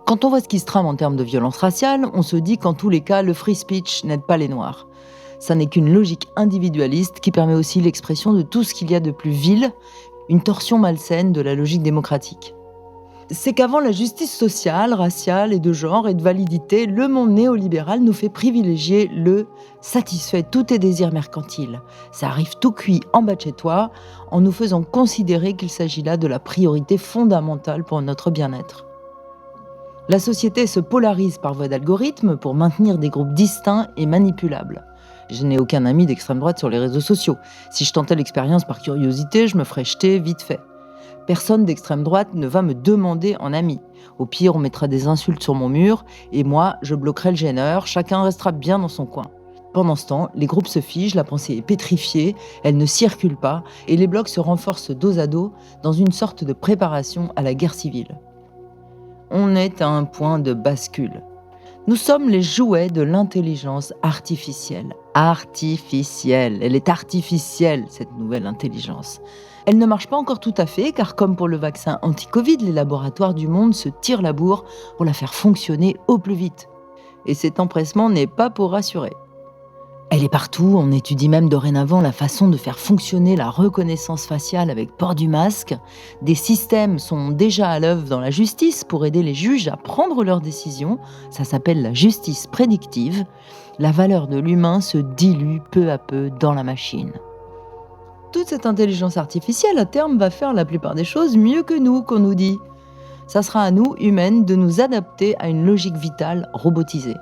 Quand on voit ce qui se trame en termes de violence raciale, on se dit qu'en tous les cas, le free speech n'aide pas les Noirs. Ça n'est qu'une logique individualiste qui permet aussi l'expression de tout ce qu'il y a de plus vil, une torsion malsaine de la logique démocratique. C'est qu'avant la justice sociale, raciale et de genre et de validité, le monde néolibéral nous fait privilégier le « satisfait tous tes désirs mercantiles ». Ça arrive tout cuit en bas de chez toi, en nous faisant considérer qu'il s'agit là de la priorité fondamentale pour notre bien-être. La société se polarise par voie d'algorithme pour maintenir des groupes distincts et manipulables. Je n'ai aucun ami d'extrême droite sur les réseaux sociaux. Si je tentais l'expérience par curiosité, je me ferais jeter vite fait. Personne d'extrême droite ne va me demander en ami. Au pire, on mettra des insultes sur mon mur et moi, je bloquerai le gêneur. Chacun restera bien dans son coin. Pendant ce temps, les groupes se figent, la pensée est pétrifiée, elle ne circule pas et les blocs se renforcent dos à dos dans une sorte de préparation à la guerre civile. On est à un point de bascule. Nous sommes les jouets de l'intelligence artificielle. Artificielle. Elle est artificielle, cette nouvelle intelligence. Elle ne marche pas encore tout à fait, car comme pour le vaccin anti-Covid, les laboratoires du monde se tirent la bourre pour la faire fonctionner au plus vite. Et cet empressement n'est pas pour rassurer. Elle est partout, on étudie même dorénavant la façon de faire fonctionner la reconnaissance faciale avec port du masque. Des systèmes sont déjà à l'œuvre dans la justice pour aider les juges à prendre leurs décisions. Ça s'appelle la justice prédictive. La valeur de l'humain se dilue peu à peu dans la machine. Toute cette intelligence artificielle, à terme, va faire la plupart des choses mieux que nous, qu'on nous dit. Ça sera à nous, humaines, de nous adapter à une logique vitale robotisée.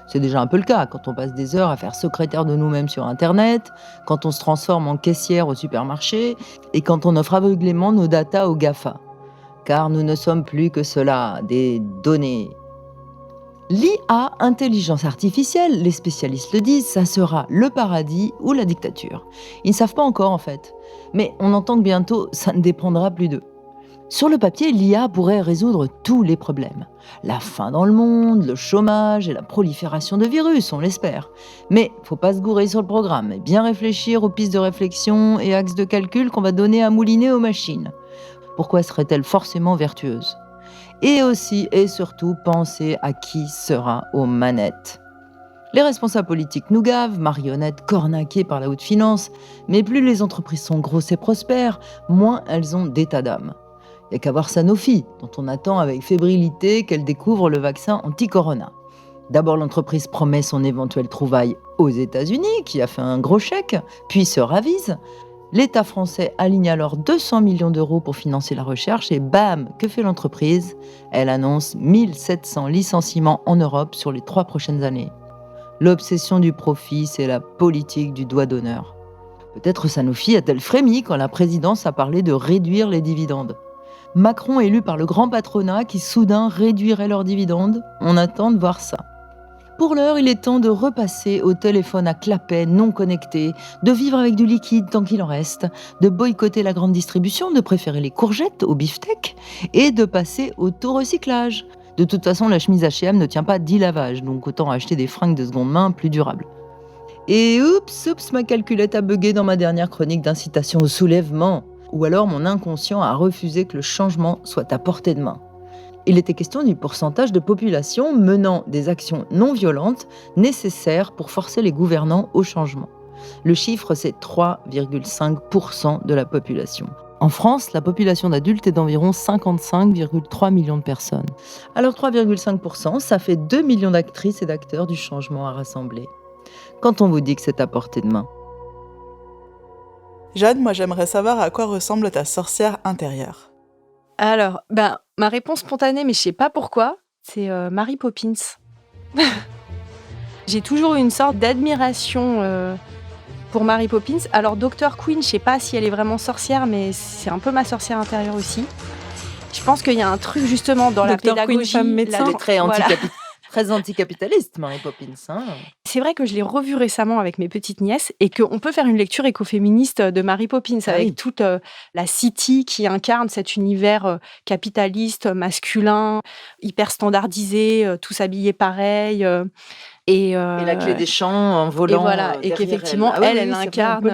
C'est déjà un peu le cas quand on passe des heures à faire secrétaire de nous-mêmes sur Internet, quand on se transforme en caissière au supermarché et quand on offre aveuglément nos datas aux GAFA. Car nous ne sommes plus que cela, des données. L'IA, intelligence artificielle, les spécialistes le disent, ça sera le paradis ou la dictature. Ils ne savent pas encore en fait, mais on entend que bientôt ça ne dépendra plus d'eux. Sur le papier, l'IA pourrait résoudre tous les problèmes. La faim dans le monde, le chômage et la prolifération de virus, on l'espère. Mais faut pas se gourer sur le programme et bien réfléchir aux pistes de réflexion et axes de calcul qu'on va donner à mouliner aux machines. Pourquoi serait-elle forcément vertueuse ? Et aussi et surtout penser à qui sera aux manettes. Les responsables politiques nous gavent, marionnettes cornaquées par la haute finance, mais plus les entreprises sont grosses et prospères, moins elles ont d'état d'âme. Il n'y a qu'à voir Sanofi, dont on attend avec fébrilité qu'elle découvre le vaccin anti-corona. D'abord, l'entreprise promet son éventuelle trouvaille aux États-Unis, qui a fait un gros chèque, puis se ravise. L'État français aligne alors 200 millions d'euros pour financer la recherche et bam, que fait l'entreprise ? Elle annonce 1700 licenciements en Europe sur les 3 prochaines années. L'obsession du profit, c'est la politique du doigt d'honneur. Peut-être Sanofi a-t-elle frémi quand la présidence a parlé de réduire les dividendes. Macron élu par le grand patronat qui soudain réduirait leurs dividendes. On attend de voir ça. Pour l'heure, il est temps de repasser au téléphone à clapet non connecté, de vivre avec du liquide tant qu'il en reste, de boycotter la grande distribution, de préférer les courgettes au beefsteak et de passer au tout recyclage. De toute façon, la chemise H&M ne tient pas 10 lavages, donc autant acheter des fringues de seconde main plus durables. Et oups, ma calculette a bugué dans ma dernière chronique d'incitation au soulèvement. Ou alors mon inconscient a refusé que le changement soit à portée de main. Il était question du pourcentage de population menant des actions non violentes nécessaires pour forcer les gouvernants au changement. Le chiffre, c'est 3,5% de la population. En France, la population d'adultes est d'environ 55,3 millions de personnes. Alors 3,5%, ça fait 2 millions d'actrices et d'acteurs du changement à rassembler. Quand on vous dit que c'est à portée de main. Jeanne, moi j'aimerais savoir à quoi ressemble ta sorcière intérieure. Alors, ma réponse spontanée, mais je sais pas pourquoi, c'est Mary Poppins. J'ai toujours eu une sorte d'admiration pour Mary Poppins. Alors, Dr. Queen, je sais pas si elle est vraiment sorcière, mais c'est un peu ma sorcière intérieure aussi. Je pense qu'il y a un truc justement dans la pédagogie. Queen, femme médecin. Très anticapitaliste, Mary Poppins. Hein. C'est vrai que je l'ai revue récemment avec mes petites nièces et qu'on peut faire une lecture écoféministe de Mary Poppins avec toute la city qui incarne cet univers capitaliste, masculin, hyper standardisé, tous habillés pareil. Et la clé des champs en volant. Et voilà, et qu'effectivement, elle incarne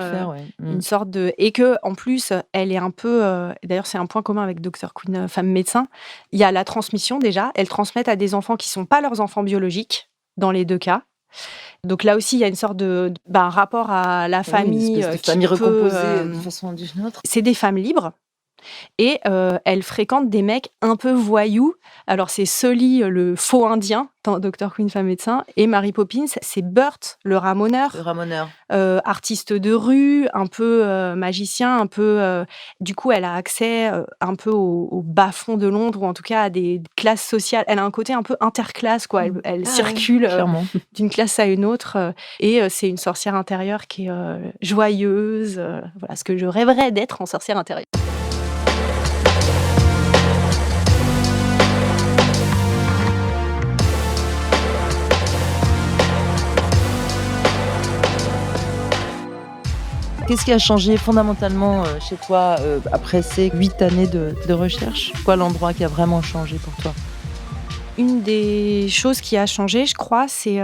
une sorte de. Et que en plus, elle est un peu. D'ailleurs, c'est un point commun avec Dr. Queen, femme médecin. Il y a la transmission déjà. Elles transmettent à des enfants qui ne sont pas leurs enfants biologiques, dans les deux cas. Donc là aussi, il y a une sorte de rapport à la famille. Une espèce de famille recomposée d'une façon ou d'une autre. C'est des femmes libres. Et elle fréquente des mecs un peu voyous. Alors, c'est Sully, le faux indien, dans Dr. Queen, femme médecin. Et Mary Poppins, c'est Burt, le ramoneur. Artiste de rue, un peu magicien, un peu... du coup, elle a accès un peu au bas-fond de Londres, ou en tout cas à des classes sociales. Elle a un côté un peu interclasse, quoi. Elle circule d'une classe à une autre. Et c'est une sorcière intérieure qui est joyeuse. Voilà, ce que je rêverais d'être en sorcière intérieure. Qu'est-ce qui a changé fondamentalement chez toi après ces 8 années de recherche ? Quoi l'endroit qui a vraiment changé pour toi ? Une des choses qui a changé, je crois, c'est...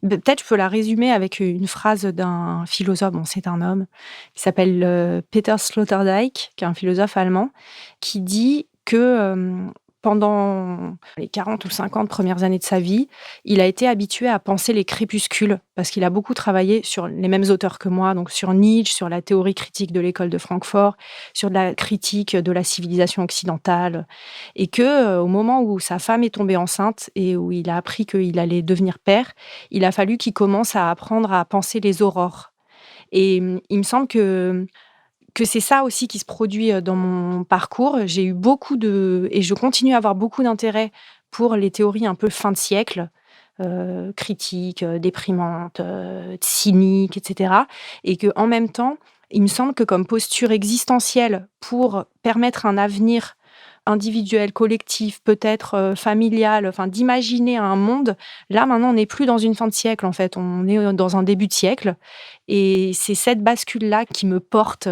peut-être je peux la résumer avec une phrase d'un philosophe, bon, c'est un homme, qui s'appelle Peter Sloterdijk, qui est un philosophe allemand, qui dit que... pendant les 40 ou 50 premières années de sa vie, il a été habitué à penser les crépuscules, parce qu'il a beaucoup travaillé sur les mêmes auteurs que moi, donc sur Nietzsche, sur la théorie critique de l'école de Francfort, sur la critique de la civilisation occidentale, et que au moment où sa femme est tombée enceinte et où il a appris qu'il allait devenir père, il a fallu qu'il commence à apprendre à penser les aurores. Et il me semble que c'est ça aussi qui se produit dans mon parcours. J'ai eu et je continue à avoir beaucoup d'intérêt pour les théories un peu fin de siècle, critiques, déprimantes, cyniques, etc. Et qu'en même temps, il me semble que comme posture existentielle pour permettre un avenir individuel, collectif, peut-être familial, enfin d'imaginer un monde. Là, maintenant, on n'est plus dans une fin de siècle, en fait. On est dans un début de siècle. Et c'est cette bascule-là qui me porte.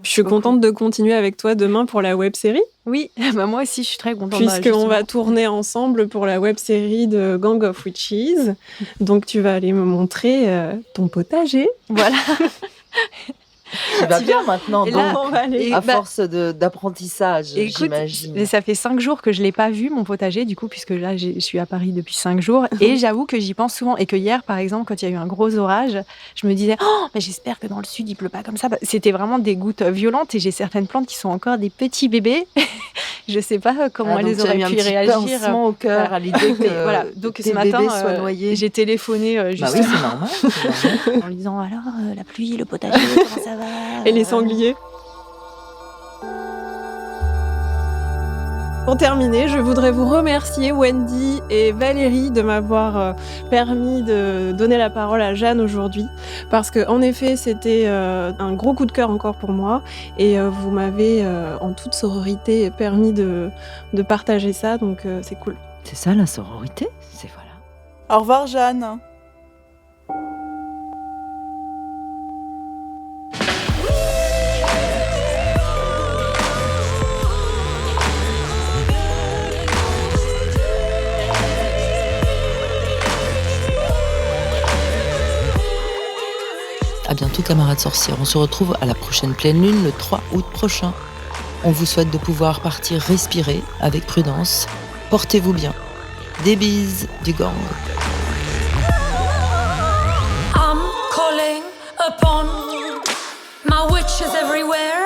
Je suis contente de continuer avec toi demain pour la web-série. Oui, moi aussi, je suis très contente. Puisqu'on va tourner ensemble pour la web-série de Gang of Witches. Donc, tu vas aller me montrer ton potager. Voilà. Tu vas bien maintenant, donc, force d'apprentissage, j'imagine. Mais ça fait 5 jours que je ne l'ai pas vu, mon potager, du coup, puisque là, je suis à Paris depuis 5 jours. Et j'avoue que j'y pense souvent. Et que hier, par exemple, quand il y a eu un gros orage, je me disais « Oh, mais j'espère que dans le sud, il ne pleut pas comme ça. » C'était vraiment des gouttes violentes. Et j'ai certaines plantes qui sont encore des petits bébés. Je ne sais pas comment elles auraient pu réagir. Un petit pincement au cœur à l'idée que voilà. Donc, ce matin, j'ai téléphoné justement. Bah oui, c'est normal. En lui disant « Alors, la pluie, le potager, comment ça va ?» Et les sangliers. Pour terminer, je voudrais vous remercier Wendy et Valérie de m'avoir permis de donner la parole à Jeanne aujourd'hui, parce que en effet c'était un gros coup de cœur encore pour moi, et vous m'avez en toute sororité permis de partager ça, donc c'est cool. C'est ça la sororité, c'est voilà. Au revoir Jeanne. À bientôt camarades sorcières, on se retrouve à la prochaine pleine lune le 3 août prochain. On vous souhaite de pouvoir partir respirer avec prudence. Portez-vous bien. Des bises du gang. I'm calling upon my witches everywhere.